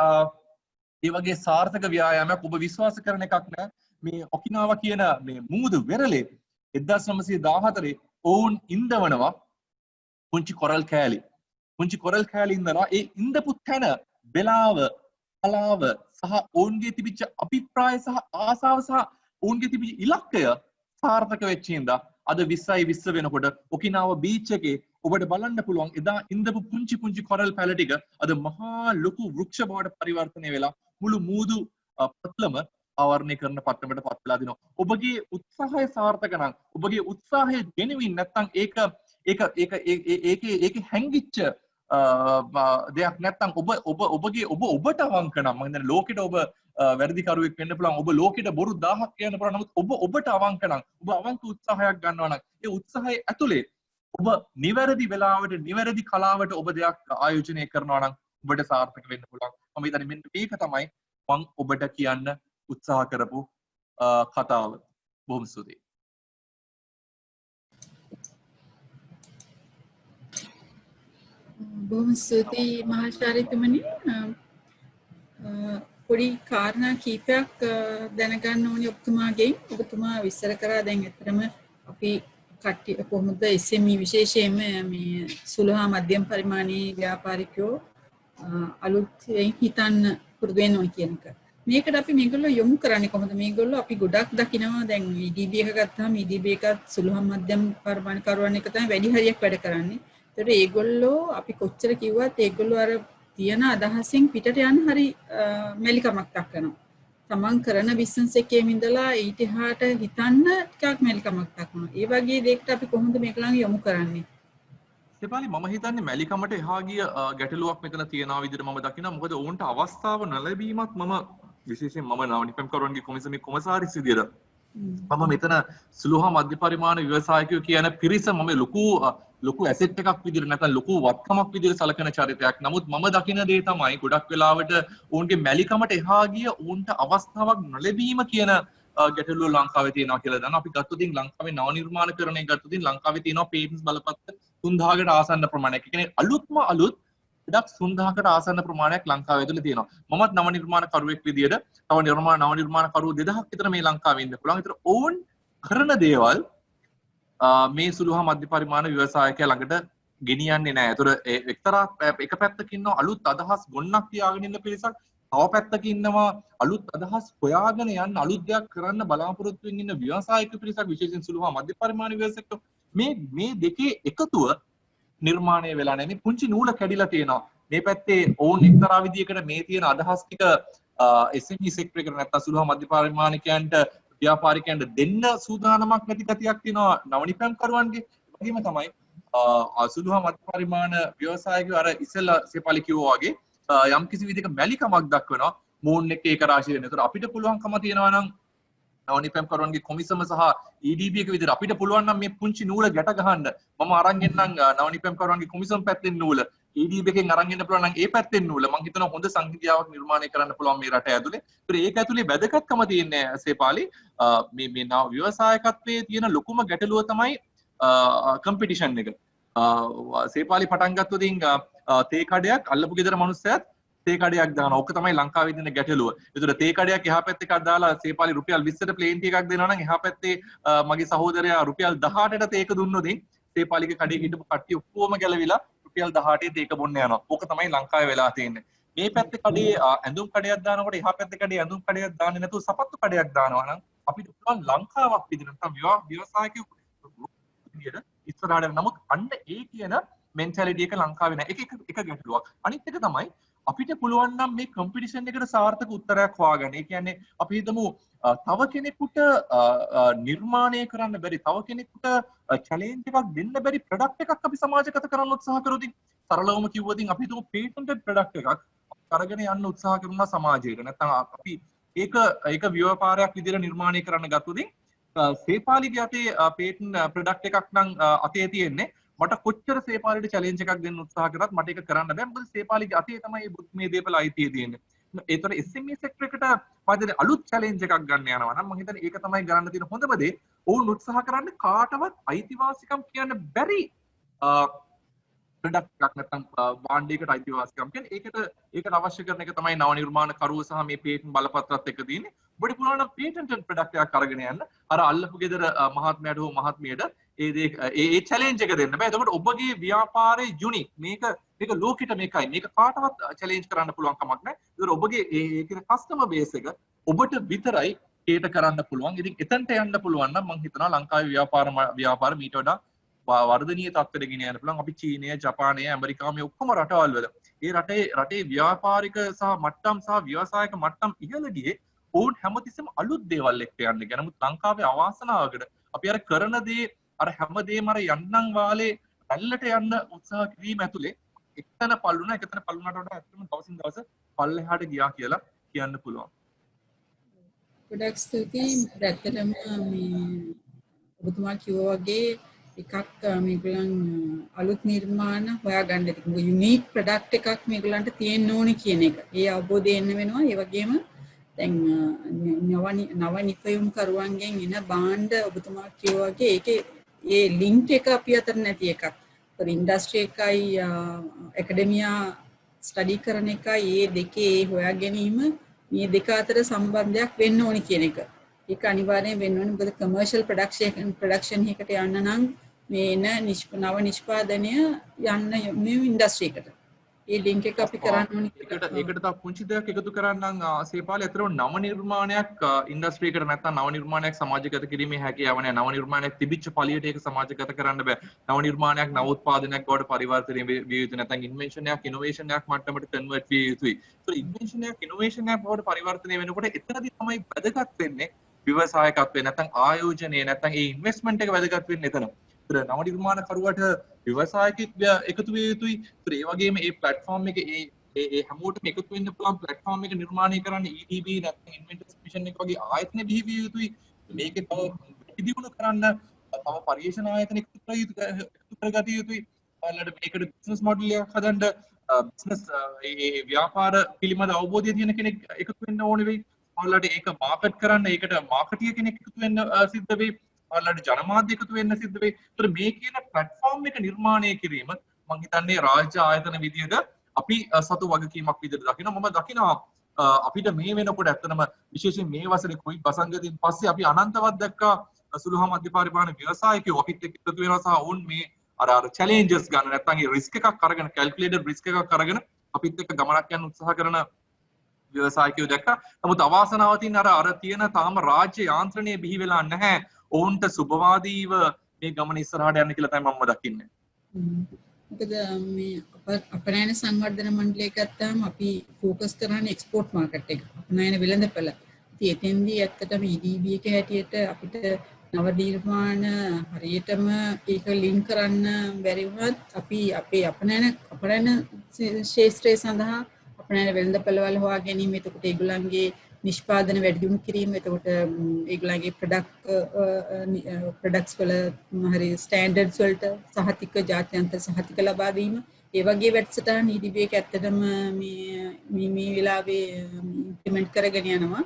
ඒ වගේ සාර්ථක ව්‍යායාමයක් ඔබ විශ්වාස කරන එකක් නෑ. මේ ඔකිනාවා කියන මේ මූදු වෙරළේ 1914 ඔවුන් ඉන්දවනවා පුංචි කොරල් කෑලි. පුංචි කොරල් කෑලි ඉඳලා ඒ ඉඳපු තැන වෙලාව කලාව සහ ඔවුන්ගේ තිබිච්ච අභිප්‍රාය සහ ආසාව සහ ඔවුන්ගේ තිබිච්ච ඉලක්කය සාර්ථක වෙච්ච ඉඳා අද 2020 වෙනකොට ඔකිනාවා බීච් එකේ ඔබට බලන්න පුළුවන් එදා ඉඳපු පුංචි කොරල් පැල ටික අද මහා ලොකු වෘක්ෂ බවට පරිවර්තනය වෙලා මුළු මූදු පත්ලම ආවරණය කරන පත්‍රමට පත් වෙලා දිනවා. ඔබගේ උත්සාහය සාර්ථක නම් ඔබගේ උත්සාහය ගෙනවින් නැත්නම් ඒක හැංගිච්ච දෙයක් නැත්නම් ඔබට අවංක නම් මම හිතන්නේ ලෝකෙට ඔබ වැඩිකරුවෙක් වෙන්න පුළුවන්. ඔබ ලෝකෙට බොරු 1000ක් කියන්න පුළුවන්. නමුත් ඔබට අවංක නම් ඔබ අවංක උත්සාහයක් ගන්නවා නම් ඒ උත්සාහය ඇතුලේ ඔබ නිවැරදි වෙලාවට නිවැරදි කලාවට ඔබ දෙයක් ආයෝජනය කරනවා නම් ඔබට සාර්ථක වෙන්න පුළුවන්. මම හිතන්නේ මෙන්න මේක තමයි මම ඔබට කියන්න උත්සාහ කරපු කතාව. බොහොම ස්තුතියි. බොහොම ස්තුතියි මහාචාර්යතුමනි. පොඩි කාරණා කීපයක් දැනගන්න ඕනේ ඔබතුමාගෙන්. ඔබතුමා විස්තර කරා දැන් ඇත්තටම අපි කට්ටිය කොහොමද SME විශේෂයෙන්ම මේ සුළු හා මධ්‍යම පරිමාණයේ ව්‍යාපාරිකයෝ අලුත්ෙන් හිතන්න පුරුදු වෙන්න ඕනේ කියන එක. මේකට අපි මේගොල්ලෝ යොමු කරන්නේ කොහොමද? මේගොල්ලෝ අපි ගොඩක් දකිනවා දැන් EDB එක ගත්තාම EDB එකත් සුළු හා මධ්‍යම පරිමාණකරුවන් එක තමයි වැඩි හරියක් වැඩ කරන්නේ. ඒතර ඒගොල්ලෝ අපි කොච්චර කිව්වත් ඒගොල්ලෝ අර තියෙන අදහසින් පිටට යන හරි මැලිකමක් දක්වනවා. තමන් කරන බිස්නස් එකේ ඉඳලා ඊට එහාට හිතන්න ටිකක් මැලිකමක් දක්වනවා. ඒ වගේ දෙයකට අපි කොහොමද මේකලන් යොමු කරන්නේ? සෙපාලි මම හිතන්නේ මැලිකමට එහා ගිය ගැටලුවක් මෙතන තියෙනවා විදිහට මම දකිනවා. මොකද ඔවුන්ට අවස්ථාව නොලැබීමත් මම විශේෂයෙන් මම නවනිපම් කරුවන්ගේ කොමිසමේ කොමසාරිස් විදිහට මම මෙතන සුළු හා මධ්‍ය පරිමාණ ව්‍යවසායකයෝ කියන පිරිස මම ලොකු ඇසෙට් එකක් විදිහට නැත්නම් ලොකු වත්කමක් විදිහට සලකන චරිතයක්. නමුත් මම දකින දේ තමයි ගොඩක් වෙලාවට ඔවුන්ගේ මැලිකමට එහා ගිය ඔවුන්ට අවස්ථාවක් නොලැබීම කියන ගැටලුව ලංකාවේ තියෙනවා කියලා දන්නවා. අපි ගත්තොත් ලංකාවේ නව නිර්මාණකරණය ගත්තොත් ලංකාවේ තියෙනවා පේටන්ට්ස් බලපත්‍ර 3000කට ආසන්න ප්‍රමාණයක්. ඒ කියන්නේ අලුත්ම අලුත් ගොඩක් 3000කට ආසන්න ප්‍රමාණයක් ලංකාවේ ඇතුළේ තියෙනවා. මමත් නව නිර්මාණකරුවෙක් විදියට නව නිර්මාණකරුවෝ 2000ක් විතර මේ ලංකාවේ ඉන්න පුළුවන්. ඒතර ඔවුන් කරන දේවල් මේ සුළු හා මධ්‍ය පරිමාණ ව්‍යවසායකයා ළඟට ගෙනියන්නේ නැහැ. ඒතර එක්තරා එක පැත්තකින් ඉන්නවා අලුත් අදහස් ගොන්නක් තියාගෙන ඉන්න පිරිසක්. තව පැත්තක ඉන්නවා අලුත් අදහස් හොයාගෙන යන්න අලුත් දෙයක් කරන්න බලාපොරොත්තු වෙමින් ඉන්න ව්‍යවසායික පිරිසක් විශේෂයෙන් සුළු හා මධ්‍ය පරිමාණ ව්‍යවසායකයෝ. මේ දෙකේ එකතුව නිර්මාණය වෙලා නැහැ. මේ පුංචි නූල කැඩිලා තියෙනවා. මේ පැත්තේ ඕන් එක්තරා විදියකට මේ තියෙන අදහස් ටික SME සෙක්ටර් එකට නැත්නම් සුළු හා මධ්‍ය පරිමාණිකයන්ට ව්‍යාපාරිකයන්ට දෙන්න සූදානමක් නැති ගතියක් තියෙනවා නවනිපම් කරුවන්ගේ. වගේම තමයි සුළු හා මධ්‍ය පරිමාණ ව්‍යවසායකයෝ අර ඉස්සෙල්ලා සෙපාලි කිව්වා වගේ යම් කිසි විදිහක මැලිකමක් දක්වනවා මූන් එක ඒක රාශිය වෙන. ඒතර අපිට පුළුවන්කම තියෙනවා නම් නවනිපම් කරුවන්ගේ කොමිසම සහ EDB එක විදිහට අපිට පුළුවන් නම් මේ පුංචි නූල ගැට ගහන්න මම අරන් එන්නම් නවනිපම් කරුවන්ගේ කොමිසම පැත්තෙන් නූල EDB එකෙන් අරන් එන්න පුළුවන් නම් ඒ පැත්තෙන් නූල මම හිතනවා හොඳ සංහිඳියාවක් නිර්මාණය කරන්න පුළුවන් මේ රට ඇතුලේ. ඒතර ඒක ඇතුලේ වැදගත්කම තියෙන්නේ සේපාලි මේ ව්‍යවසායකත්වයේ තියෙන ලොකුම ගැටලුව තමයි කම්පිටිෂන් එක. සේපාලි පටන් ගත්තොත් තේ කඩයක් අල්ලපු ගෙදර මිනිස්සයත් තේ කඩයක් දානවා. ඕක තමයි ලංකාවේ තියෙන ගැටලුව. ඒතර තේ කඩයක් එහා පැත්තේ එකක් දාලා සේපාලි රුපියල් 20ට ප්ලේන් ටී එකක් දෙනවා නම් එහා පැත්තේ මගේ සහෝදරයා රුපියල් 18ට තේක දුන්නොත් සේපාලිගේ කඩේ හිටපු කට්ටිය ඔක්කොම ගැලවිලා රුපියල් 18 තේක බොන්න යනවා. ඕක තමයි ලංකාවේ වෙලා තියෙන්නේ. මේ පැත්තේ කඩේ ඇඳුම් කඩයක් දානකොට එහා පැත්තේ කඩේ ඇඳුම් කඩයක් දාන්නේ නැතුව සපත්තු කඩයක් දානවා නම් අපිට පුළුවන් ලංකාවක් විදිහට නැත්නම් ව්‍යවසායකයෝ විදිහට ඉස්සරහට යන්න. නමුත් අන්න ඒ කියන මෙන්ටැලිටි එක ලංකාවේ නැහැ. එක ගැටලුවක්. අනිත් එක තමයි අපිට පුළුවන් නම් මේ කම්පිටිෂන් එකට සාර්ථක උත්තරයක් හොයාගන්න. ඒ කියන්නේ අපි හිතමු තව කෙනෙකුට නිර්මාණය කරන්න බැරි, තව කෙනෙකුට චැලෙන්ජ් එකක් දෙන්න බැරි ප්‍රොඩක්ට් එකක් අපි සමාජගත කරන්න උත්සාහ කරොත් සරලවම කිව්වොත් අපි හිතමු පේටන්ටඩ් ප්‍රොඩක්ට් එකක් අරගෙන යන්න උත්සාහ කරනවා සමාජයට. නැත්නම් අපි ඒක ව්‍යාපාරයක් විදිහට නිර්මාණය කරන්න ගත්තොත් සේපාලිගේ අතේ පේටන් ප්‍රොඩක්ට් එකක් නම් අතේ තියෙන්නේ මට කොච්චර සේපාලිට චැලෙන්ජ් එකක් දෙන්න උත්සාහ කරත් මට ඒක කරන්න බෑ. මොකද සේපාලිගේ අතේ තමයි මේ දේපල අයිතිය තියෙන්නේ. ඒතර SME සෙක්ටර් එකට පස්සේ අලුත් චැලෙන්ජ් එකක් ගන්න යනවා නම් මම හිතන්නේ ඒක තමයි ගන්න තියෙන හොඳම දේ. ඔවුන් උත්සාහ කරන්නේ කාටවත් අයිතිවාසිකම් කියන්න බැරි ප්‍රොඩක්ට් එකක් නැත්නම් භාණ්ඩයකට අයිතිවාසිකම් කියන්නේ ඒකට අවශ්‍ය කරන එක තමයි නව නිර්මාණ කරුවෝ සහ මේ පේටන්ට් බලපත්‍රත් එක්ක තියෙන්නේ. ඔබට පුළුවන් නම් පේටන්ටඩ් ප්‍රොඩක්ට් එකක් අරගෙන යන්න. අර අල්ලපු ගෙදර මහත්මයාට හෝ මහත්මියට ඒ චැලෙන්ජ් එක දෙන්න බෑ. එතකොට ඔබගේ ව්‍යාපාරයේ යුනික් මේක ලෝකෙට මේකයි. මේක කාටවත් චැලෙන්ජ් කරන්න පුළුවන් කමක් නැහැ. ඒතර ඔබගේ ඒ කියන කස්ටමර් බේස් එක ඔබට විතරයි කේට කරන්න පුළුවන්. ඉතින් එතනට යන්න පුළුවන් නම් මම හිතනවා ලංකාවේ ව්‍යාපාර මීට වඩා වර්ධනීය තත්ත්වයට ගෙන යන්න පුළුවන්. අපි චීනය, ජපානය, ඇමරිකාව මේ ඔක්කොම රටවල් වල ඒ රටේ ව්‍යාපාරික සහ මට්ටම් සහ ව්‍යවසායක මට්ටම් ඉහළ ගියේ ඔවුන් හැමතිස්සෙම අලුත් දේවල් එක්ක යන්නේ. නමුත් ලංකාවේ අවාසනාවකට අපි අර කරන දේ අර හැමදේම අර යන්නම් වාලේ රැල්ලට යන්න උත්සාහ කිරීම ඇතුලේ එකතන පල්ලුණා එකතන පල්ලුණාට වඩා ඇත්තටම දවසින් දවස පල්ලෙහාට ගියා කියලා කියන්න පුළුවන්. ගොඩක් ස්තුතියි. ඇත්තටම මේ ඔබතුමා කිව්වා වගේ එකක් මේගොල්ලන් අලුත් නිර්මාණ හොයාගන්න තියෙන යුනික් ප්‍රොඩක්ට් එකක් මේගොල්ලන්ට තියෙන්න ඕනේ කියන එක. ඒ අවබෝධය එන්න වෙනවා. ඒ වගේම දැන් නව නිපැයුම් කරුවන්ගෙන් එන බාණ්ඩ ඔබතුමා කියවා වගේ ඒකේ ඒ ලින්ක් එක අපි අතර නැති එකක්. ඒතර ඉන්ඩස්ට්‍රි එකයි ඇකඩෙමියා ස්ටඩි කරන එකයි මේ දෙකේ හොයා ගැනීම මේ දෙක අතර සම්බන්ධයක් වෙන්න ඕනි කියන එක. ඒක අනිවාර්යෙන් වෙන්න ඕනි. මොකද කමර්ෂල් ප්‍රොඩක්ෂන් එකකට යන්න නම් මේ නව නිෂ්පාදනය යන්න මේ ඉන්ඩස්ට්‍රි එකට. ඒ ලින්ක් එක අපි කරන්න ඕනි. ඒකට තව පුංචි දෙයක් එකතු කරන්නම් සේපාලි අතරම නව නිර්මාණයක් ඉන්ඩස්ට්‍රි එකට නැත්නම් නව නිර්මාණයක් සමාජගත කිරීමේ හැකියාව නැහැ. නව නිර්මාණයක් තිබිච්ච පළියට ඒක සමාජගත කරන්න බෑ. නව නිර්මාණයක් නව උත්පාදනයක් බවට පරිවර්තනය විය යුතු නැත්නම් ඉන්වෙන්ෂන් එකක් ඉනෝවේෂන් එකක් මට්ටමට කන්වර්ට් විය යුතුයි. ඒත් ඉන්වෙන්ෂන් එකක් ඉනෝවේෂන් එකක් බවට පරිවර්තනය වෙනකොට එතනදී තමයි වැදගත් වෙන්නේ ව්‍යවසායකත්වය නැත්නම් ආයෝජනය නැත්නම් ඒ ඉන්වෙස්ට්මන්ට් එක වැදගත් වෙන්නේ එතන. නව නිර්මාණ කරුවට ව්‍යවසායකෙක් එකතු විය යුතුයි. ඒ වගේම මේ ප්ලැට්ෆෝම් එක ඒ හැමෝටම එකතු වෙන්න පුළුවන් ප්ලැට්ෆෝම් එක නිර්මාණය කරන්න EDB නැත්නම් ඉන්වෙන්ටර්ස් මිෂන් එක වගේ ආයතන බිහි විය යුතුයි. මේකේ තව පිළිදිවුණු කරන්න තව පරිශන ආයතන එකතු කරගatiya යුතුයි. ඔයාලට මේකට බිස්නස් මොඩල් එකක් හදන්න බිස්නස් ඒ ව්‍යාපාර පිළිබඳ අවබෝධය තියෙන කෙනෙක් එකතු වෙන්න ඕනේ වෙයි. ඔයාලට ඒක මාකට් කරන්න ඒකට මාකටිය කෙනෙක් එකතු වෙන්න සිද්ධ වෙයි. ඔයාලට ජනමාධ්‍ය එකතු වෙන්න සිද්ධ වෙයි. ඒතර මේ කියන ප්ලැට්ෆෝම් එක නිර්මාණය කිරීම මම හිතන්නේ රාජ්‍ය ආයතන විදියට අපි සතු වගකීමක් විදියට දකිනවා. මම දකිනවා අපිට මේ වෙනකොට ඇත්තටම විශේෂයෙන් මේ වසරේ කොයි වසංගතයෙන් පස්සේ අපි අනන්තවත් දැක්කා සුළු හා මධ්‍ය පරිමාණ ව්‍යවසායකයෝ අපිත් එක්ක එකතු වෙනවා සහ ඔවුන් මේ අර චැලෙන්ජස් ගන්න නැත්නම් ඒ රිස්ක් එකක් අරගෙන කැල්කියුලේටඩ් රිස්ක් එකක් අරගෙන අපිත් එක්ක ගමනක් යන්න උත්සාහ කරන ව්‍යවසායකයෝ දැක්කා. නමුත් අවාසනාව තියෙන අර තියෙන තාම රාජ්‍ය යාන්ත්‍රණය බිහි වෙලා නැහැ. ඔවුන්ට සුබවාදීව මේ ගමන ඉස්සරහට යන්න කියලා තමයි මම දකින්නේ. මොකද මේ අපනයන සංවර්ධන මණ්ඩලය ගත්තාම අපි ફોකස් කරන්නේ එක්ස්පෝර්ට් මාකට් එක. අපනයන වෙළඳපළ. ඉතින් එතෙන්දී ඇත්තටම EDB එක හැටියට අපිට නව නිර්මාණ හරියටම ඒක ලින්ක් කරන්න බැරි වුණත් අපි අපේ අපනයන ශාස්ත්‍රය සඳහා අපනයන වෙළඳපළවල හොයා ගැනීම, එතකොට ඒගොල්ලන්ගේ නිෂ්පාදන වැඩි දියුණු කිරීම, එතකොට ඒගොල්ලන්ගේ ප්‍රොඩක්ට්ස් වල හරි ස්ටෑන්ඩඩ්ස් වලට සහතික ජාත්‍යන්තර සහතික ලබා දීම, ඒ වගේ වැඩසටහන් EDB එක ඇත්තටම මේ වෙලාවේ ඉම්ප්ලිමන්ට් කරගෙන යනවා.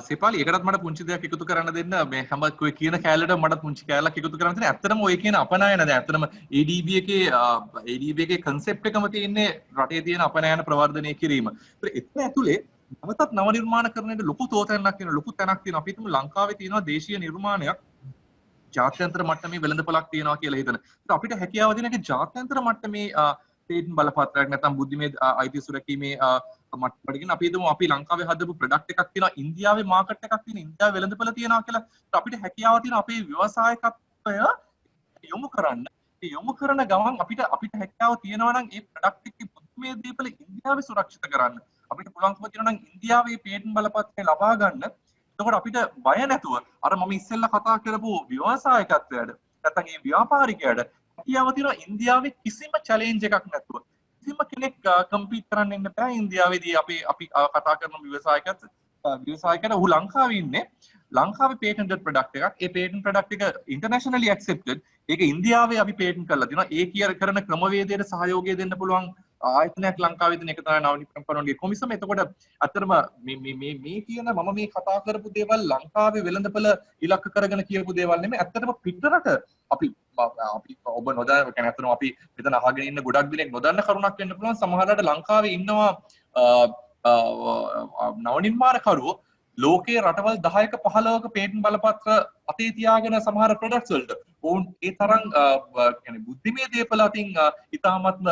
සේපාලි ඒකටත් මට පුංචි දෙයක් එකතු කරන්න දෙන්න. මේ හැම ඔය කියන කැලේට මට පුංචි කැලලක් එකතු කරන්න තියෙනවා. ඇත්තටම ඔය කියන අපනයන දැන් ඇත්තටම ADB එකේ concept එකම තියෙන්නේ රටේ තියෙන අපනයන ප්‍රවර්ධනය කිරීම. ඒත් ඇතුලේ නැවතත් නව නිර්මාණ කරන්නට ලොකු තෝතැන්නක් තියෙනවා, ලොකු තැනක් තියෙනවා. අපි හිතමු ලංකාවේ තියෙනවා දේශීය නිර්මාණයක් ජාත්‍යන්තර මට්ටමේ වෙළඳපොළක් තියෙනවා කියලා හිතන. ඒත් අපිට හැකියාව දෙන එක ජාත්‍යන්තර මට්ටමේ පේටන්ට් බලපත්‍රයක් නැත්නම් බුද්ධිමය අයිති සුරැකීමේ මට්ටමකින් අපි හිතමු අපි ලංකාවේ හදපු ප්‍රොඩක්ට් එකක් තියෙනවා, ඉන්දියාවේ මාකට් එකක් තියෙනවා, ඉන්දියාවේ වෙළඳපොළ තියෙනවා කියලා. ඒත් අපිට හැකියාව තියෙන අපේ ව්‍යවසායකත්වය යොමු කරන්න. ඒ යොමු කරන ගමන් අපිට හැකියාව තියෙනවා නම් ඒ ප්‍රොඩක්ට් එකේ බුද්ධිමය දේපල ඉන්දියාවේ සුරක්ෂිත කරන්න. අපිට පුළුවන්කම තියෙනවා නම් ඉන්දියාවේ පේටන්ට් බලපත්‍රය ලබා ගන්න. එතකොට අපිට බය නැතුව අර මම ඉස්සෙල්ලා කතා කරපු ව්‍යවසායකත්වයට නැත්නම් මේ ව්‍යාපාරිකයට හැකියාව තියෙනවා ඉන්දියාවේ කිසිම චැලෙන්ජ් එකක් නැතුව. කිසිම කෙනෙක් කම්පීට් කරන්න ඉන්න බෑ ඉන්දියාවේදී අපි කතා කරන ව්‍යවසායකයට ඔහු ලංකාවේ ඉන්නේ. ලංකාවේ පේටන්ටඩ් ප්‍රොඩක්ට් එකක්. ඒ පේටන්ට් ප්‍රොඩක්ට් එක ඉන්ටර්නැෂනලි ඇක්සෙප්ටඩ්. ඒක ඉන්දියාවේ අපි පේටන්ට් කරලා තියෙනවා. ඒ කරන ක්‍රමවේදයට සහයෝගය දෙන්න පුළුවන් ආයතනයක් ලංකාවේ තියෙන එක තමයි නව නිර්මාණගේ කොමිසම. එතකොට අත්‍තරම මේ කියන මම මේ කතා කරපු දේවල් ලංකාවේ වෙළඳපළ ඉලක්ක කරගෙන කියපු දේවල් නෙමෙයි. ඇත්තටම පිටරට අපි ඔබ නොදන්න කියන්නේ අත්‍තරම අපි මෙතන අහගෙන ඉන්න ගොඩක් දෙනෙක් නොදන්න කරුණක් වෙන්න පුළුවන්. සමහරවිට ලංකාවේ ඉන්නවා නව නිර්මාණකරුවෝ ලෝකයේ රටවල් 10ක 15ක පේටන්ට් බලපත්‍ර අතේ තියාගෙන සමහර ප්‍රොඩක්ට්ස් වලට ඕන් ඒ තරම් يعني බුද්ධිමය දේපල අතින් ඉතාමත්ම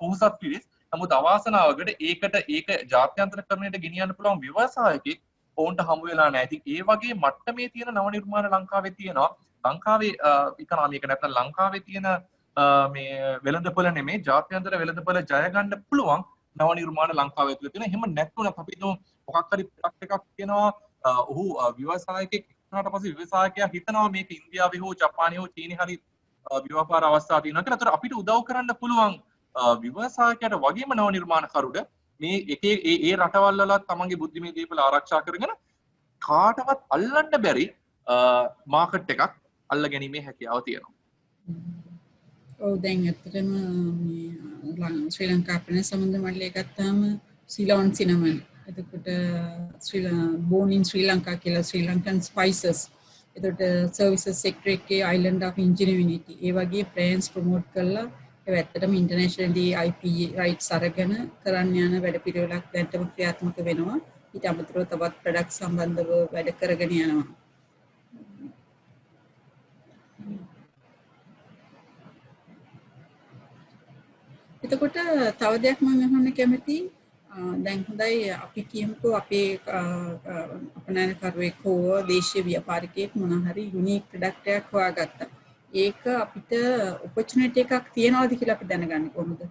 පොහොසත් පිරිස්. නමුත් අවාසනාවකට ඒක ජාත්‍යන්තරකරණයට ගෙනියන්න පුළුවන් ව්‍යවසායකෙක් ඕන්ට හමු වෙලා නැහැ. ඉතින් ඒ වගේ මට්ටමේ තියෙන නව නිර්මාණ ලංකාවේ තියෙනවා. ලංකාවේ ඉකනොමි එක නැත්නම් ලංකාවේ තියෙන මේ වෙළඳපොළ නෙමෙයි ජාත්‍යන්තර වෙළඳපොළ ජය ගන්න පුළුවන් නව නිර්මාණ ලංකාවේ තුල තියෙන. එහෙම නැත්නම් අපි හිතමු මොකක් හරි ප්‍රොඩක්ට් එකක් තියෙනවා, ඔහු ව්‍යවසායකෙක් ඊට පස්සේ ව්‍යවසායකයා හිතනවා මේක ඉන්දියාවේ හෝ ජපානයේ හෝ චීනයේ හරි ව්‍යාපාර අවස්ථා තියෙනවා කියලා. ඒතර අපිට උදව් කරන්න පුළුවන් ව්‍යවසායකයාට වගේම නව නිර්මාණකරුට මේ ඒ රටවල් වල තමන්ගේ බුද්ධිමය දේපල ආරක්ෂා කරගෙන කාටවත් අල්ලන්න බැරි මාකට් එකක් අල්ල ගැනීමේ හැකියාව තියෙනවා. ඔව් දැන් ඇත්තටම මේ ශ්‍රී ලංකා අපේ සම්බන්ධ මණ්ඩලය ගත්තාම සිලෝන් සිනමන් එතකොට born in Sri Lanka කියලා Sri Lankan spices. එතකොට services sector එකේ island of ingenuity ඒ වගේ plans promote කරලා ඒ ඇත්තටම internationally IP rights අරගෙන කරන්න යන වැඩපිළිවෙලක් දැන්ටම ක්‍රියාත්මක වෙනවා. ඊට අමතරව තවත් product සම්බන්ධව වැඩ කරගෙන යනවා. එතකොට තව දෙයක් මම අහන්න කැමතියි. දැන් හොඳයි අපි කියමුකෝ අපේ අපනයනකරුවෙක් හෝ දේශීය ව්‍යාපාරිකයෙක් මොන හරි යුනික් ප්‍රොඩක්ට් එකක් හොයාගත්තා. ඒක අපිට ඔපචුනිටි එකක් තියනවාද කියලා අපි දැනගන්නේ කොහොමද?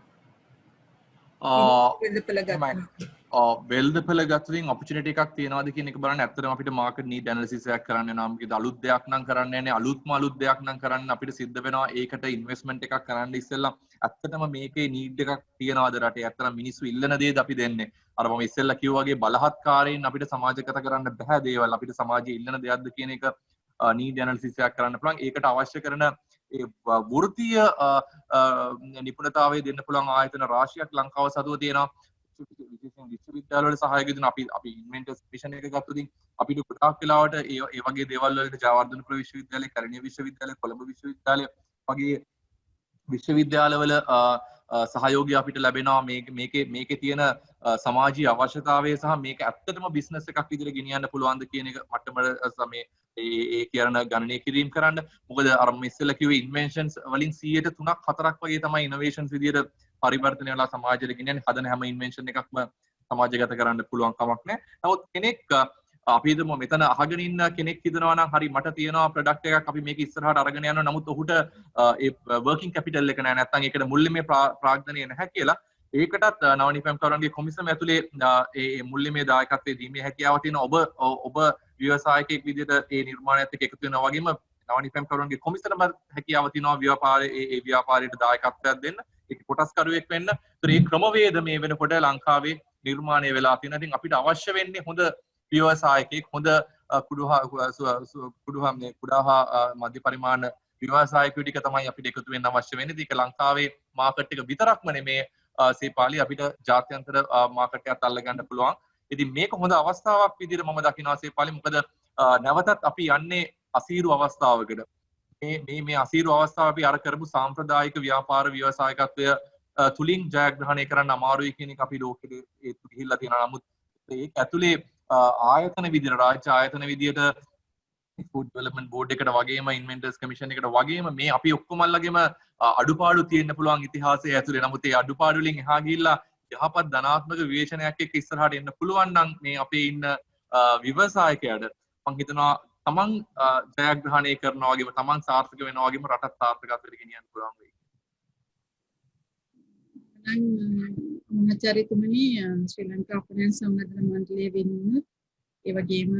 වෙල්දපල ගත්තරින් ඔපචුනිටි එකක් තියෙනවාද කියන එක බලන්න. ඇත්තටම අපිට මාකට් නීඩ් ඇනලිසිස් එකක් කරන්න වෙනවා. මොකද අලුත් දෙයක් නම් කරන්නේ නැහැ. අලුත් දෙයක් නම් කරන්න අපිට සිද්ධ වෙනවා ඒකට ඉන්වෙස්ට්මන්ට් එකක් කරන්න ඉස්සෙල්ලා ඇත්තටම මේකේ නීඩ් එකක් තියනවාද රටේ. ඇත්තටම මිනිස්සු ඉල්ලන දේද අපි දෙන්නේ. අර මම ඉස්සෙල්ලා කිව්වා වගේ බලහත්කාරයෙන් අපිට සමාජගත කරන්න බෑ දේවල්. අපිට සමාජයේ ඉල්ලන දෙයක්ද කියන එක නීඩ් ඇනලිසිස් එකක් කරන්න පුළුවන්. ඒකට අවශ්‍ය කරන ඒ වෘත්තීය නිපුණතාවය දෙන්න පුළුවන් ආයතන රාශියක් ලංකාව සතුව තියෙනවා. විශේෂයෙන් විශ්වවිද්‍යාලවල සහායක දෙන අපි ඉන්වෙන්ටර්ස් මිෂන් එක ගත්තොත් අපිට ගොඩාක් වෙලාවට ඒ වගේ දේවල් වලට ජයවර්ධනපුර විශ්වවිද්‍යාලය, කරණීය විශ්වවිද්‍යාලය, කොළඹ විශ්වවිද්‍යාලය වගේ විශ්වවිද්‍යාලවල සහයෝගය අපිට ලැබෙනවා. මේකේ තියෙන සමාජීය අවශ්‍යතාවය සහ මේක ඇත්තටම බිස්නස් එකක් විදිහට ගෙනියන්න පුළුවන්ද කියන එක මට්ටමට ඒ කියන ගණනය කිරීම කරන්න. මොකද අර මම ඉස්සෙල්ලා කිව්වේ ඉන්වෙන්ෂන්ස් වලින් 100%ක් 4ක් වගේ තමයි ඉනෝවේෂන්ස් විදිහට පරිවර්තනය වෙලා සමාජයට ගෙනියන්නේ. හදන හැම ඉන්වෙන්ෂන් එකක්ම සමාජගත කරන්න පුළුවන් කමක් නැහැ. නමුත් කෙනෙක් අපි හිතමු මෙතන අහගෙන ඉන්න කෙනෙක් හිතනවා නම් හරි මට තියෙනවා ප්‍රොඩක්ට් එකක් අපි මේක ඉස්සරහට අරගෙන යනවා. නමුත් ඔහුට ඒ වර්කින් කැපිටල් එක නැහැ. නැත්නම් ඒකට මුල්‍යමය ප්‍රාග්ධනය නැහැ කියලා. ඒකටත් නවනිපම් කරුවන්ගේ කොමිසම ඇතුලේ ඒ මුල්‍යමය දායකත්වයේ දීමේ හැකියාව තියෙන ඔබ ව්‍යවසායකයෙක් විදිහට ඒ නිර්මාණයත් එක්ක එකතු වෙනවා වගේම නවනිපම් කරුවන්ගේ කොමිසමට හැකියාව තියෙනවා ව්‍යාපාරයට දායකත්වයක් දෙන්න. ඒක කොටස්කරුවෙක් වෙන්න. ඒතර මේ ක්‍රමවේද මේ වෙනකොට ලංකාවේ නිර්මාණය වෙලා තියෙනවා. ඉතින් අපිට අවශ්‍ය වෙන්නේ හොඳ ව්‍යවසායකයෙක්, හොඳ කුඩා මධ්‍ය පරිමාණ ව්‍යවසායකයෝ ටික තමයි අපිට එකතු වෙන්න අවශ්‍ය වෙන්නේ. ඒක ලංකාවේ මාකට් එක විතරක්ම නෙමේ සේපාලි අපිට ජාත්‍යන්තර මාකට් එකත් අල්ලගන්න පුළුවන්. ඉතින් මේක හොඳ අවස්ථාවක් විදිහට මම දකිනවා සේපාලි. මොකද නැවතත් අපි යන්නේ අසීරු අවස්ථාවකට. මේ අසීරු අවස්ථාව අපි අර කරපු සාම්ප්‍රදායික ව්‍යාපාර ව්‍යවසායකත්වය තුලින් ජයග්‍රහණය කරන්න අමාරුයි කියන එක අපි ලෝකෙට ඒත්තු ගිහිල්ලා තියෙනවා. නමුත් ඒක ඇතුලේ ආයතන විදිහට රාජ්‍ය ආයතන විදිහට ෆුඩ් ඩෙවලොප්මන්ට් බෝඩ් එකට වගේම ඉන්වෙන්ටර්ස් කමිෂන් එකට වගේම මේ අපි ඔක්කොමල්ලගෙම අඩුපාඩු තියෙන්න පුළුවන් ඉතිහාසය ඇතුලේ. නමුත් ඒ අඩුපාඩු වලින් එහා ගිහිල්ලා යහපත් ධනාත්මක විවේචනයක් එක්ක ඉස්සරහට එන්න පුළුවන් නම් මේ අපේ ඉන්න ව්‍යවසායකයාට මම හිතනවා තමන් ජයග්‍රහණය කරනවා වගේම තමන් සාර්ථක වෙනවා වගේම රටත් සාර්ථකත්වයට ගෙනියන්න පුළුවන් වෙයි. මහාචාර්යතුමනි ශ්‍රී ලංකා අපනයන සංවර්ධන මණ්ඩලයේ වෙනුවෙන් ඒ වගේම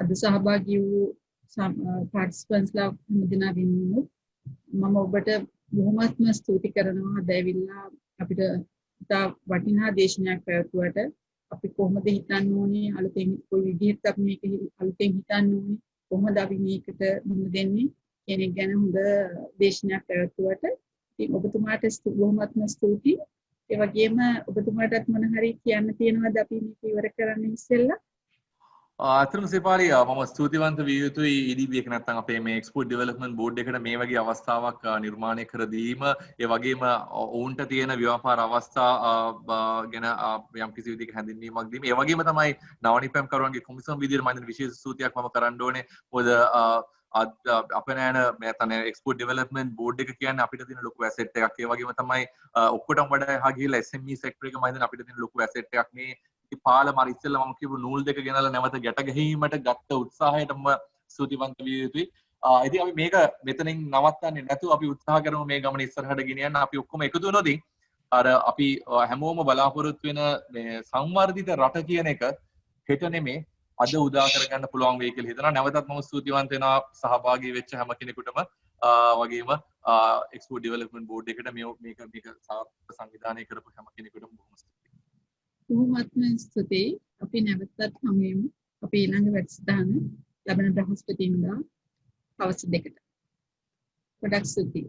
අද සහභාගී වූ පාර්ටිසිපන්ට්ස්ලා හැමදෙනා වෙනුවෙන් මම ඔබට බොහොමත්ම ස්තුති කරනවා. දැවිලා අපිට ඉතා වටිනා දේශනයක් පැවැත්වුවට අපි කොහොමද හිතන්න ඕනේ අලුතෙන් කොයි විදිහට අපි මේක අලුතෙන් හිතන්න ඕනේ කොහොමද අපි මේකට මුහුණ දෙන්නේ කියන එක ගැන හොඳ දේශනයක් පැවැත්වුවට ඉතින් ඔබතුමාට බොහොමත්ම ස්තුතියි. ඒ වගේම ඔබතුමාටත් මොන හරි කියන්න තියෙනවද අපි මේක ඉවර කරන්න ඉස්සෙල්ලා? අතරම සේපාලි මම ස්තුතිවන්ත විය යුතුයි EDB එක නැත්නම් අපේ මේ එක්ස්පෝර්ට් ඩෙවලොප්මන්ට් බෝඩ් එකට මේ වගේ අවස්ථාවක් නිර්මාණය කර දීම. ඒ වගේම ඔවුන්ට තියෙන ව්‍යාපාර අවස්ථා ගැන යම් කිසි විදිහක හැඳින්වීමක් දීම. ඒ වගේම තමයි නවනිපම් කරුවන්ගේ කොමිසම විදිහට මම හිතන විශේෂ ස්තුතියක් මම කරන්න ඕනේ. මොකද අපේ නැතන එක්ස්පෝර්ට් ඩෙවලොප්මන්ට් බෝඩ් එක කියන්නේ අපිට තියෙන ලොකු ඇසෙට් එකක්. ඒ වගේම තමයි ඔක්කොටම වඩා එහා ගිහිල්ලා SME සෙක්ටර් එක මම හිතන අපිට තියෙන ලොකු ඇසෙට් එකක් මේ. පාලම අර ඉස්සෙල්ලා මම කියපු නූල් දෙක ගෙනල්ලා නැවත ගැට ගැහිීමට ගත්ත උත්සාහයටම ස්තුතිවන්ත විය යුතුයි. ඉතින් අපි මේක මෙතනින් නවත්තන්නේ නැතුව අපි උත්සාහ කරමු මේ ගමන ඉස්සරහට ගෙනියන්න. අපි ඔක්කොම එකතු වුණොත් අර අපි හැමෝම බලාපොරොත්තු වෙන මේ සංවර්ධිත රට කියන එක හෙට නෙමේ අද උදා කරගන්න පුළුවන් වෙයි කියලා හිතනවා. නැවතත් මම ස්තුතිවන්ත වෙනවා සහභාගී වෙච්ච හැම කෙනෙකුටම. වගේම එක්ස්පෝර්ට් ඩෙවලොප්මන්ට් බෝඩ් එකට මේක සාර්ථක සංවිධානය කරපු හැම කෙනෙකුටම බොහොම ස්තුතියි. බොහොමත්ම ස්තුතියි. අපි නැවතත් හමුවෙමු. අපි ඊළඟ වැඩසටහන ලබන බ්‍රහස්පතින්දා හවස 2ට. ගොඩක් ස්තුතියි.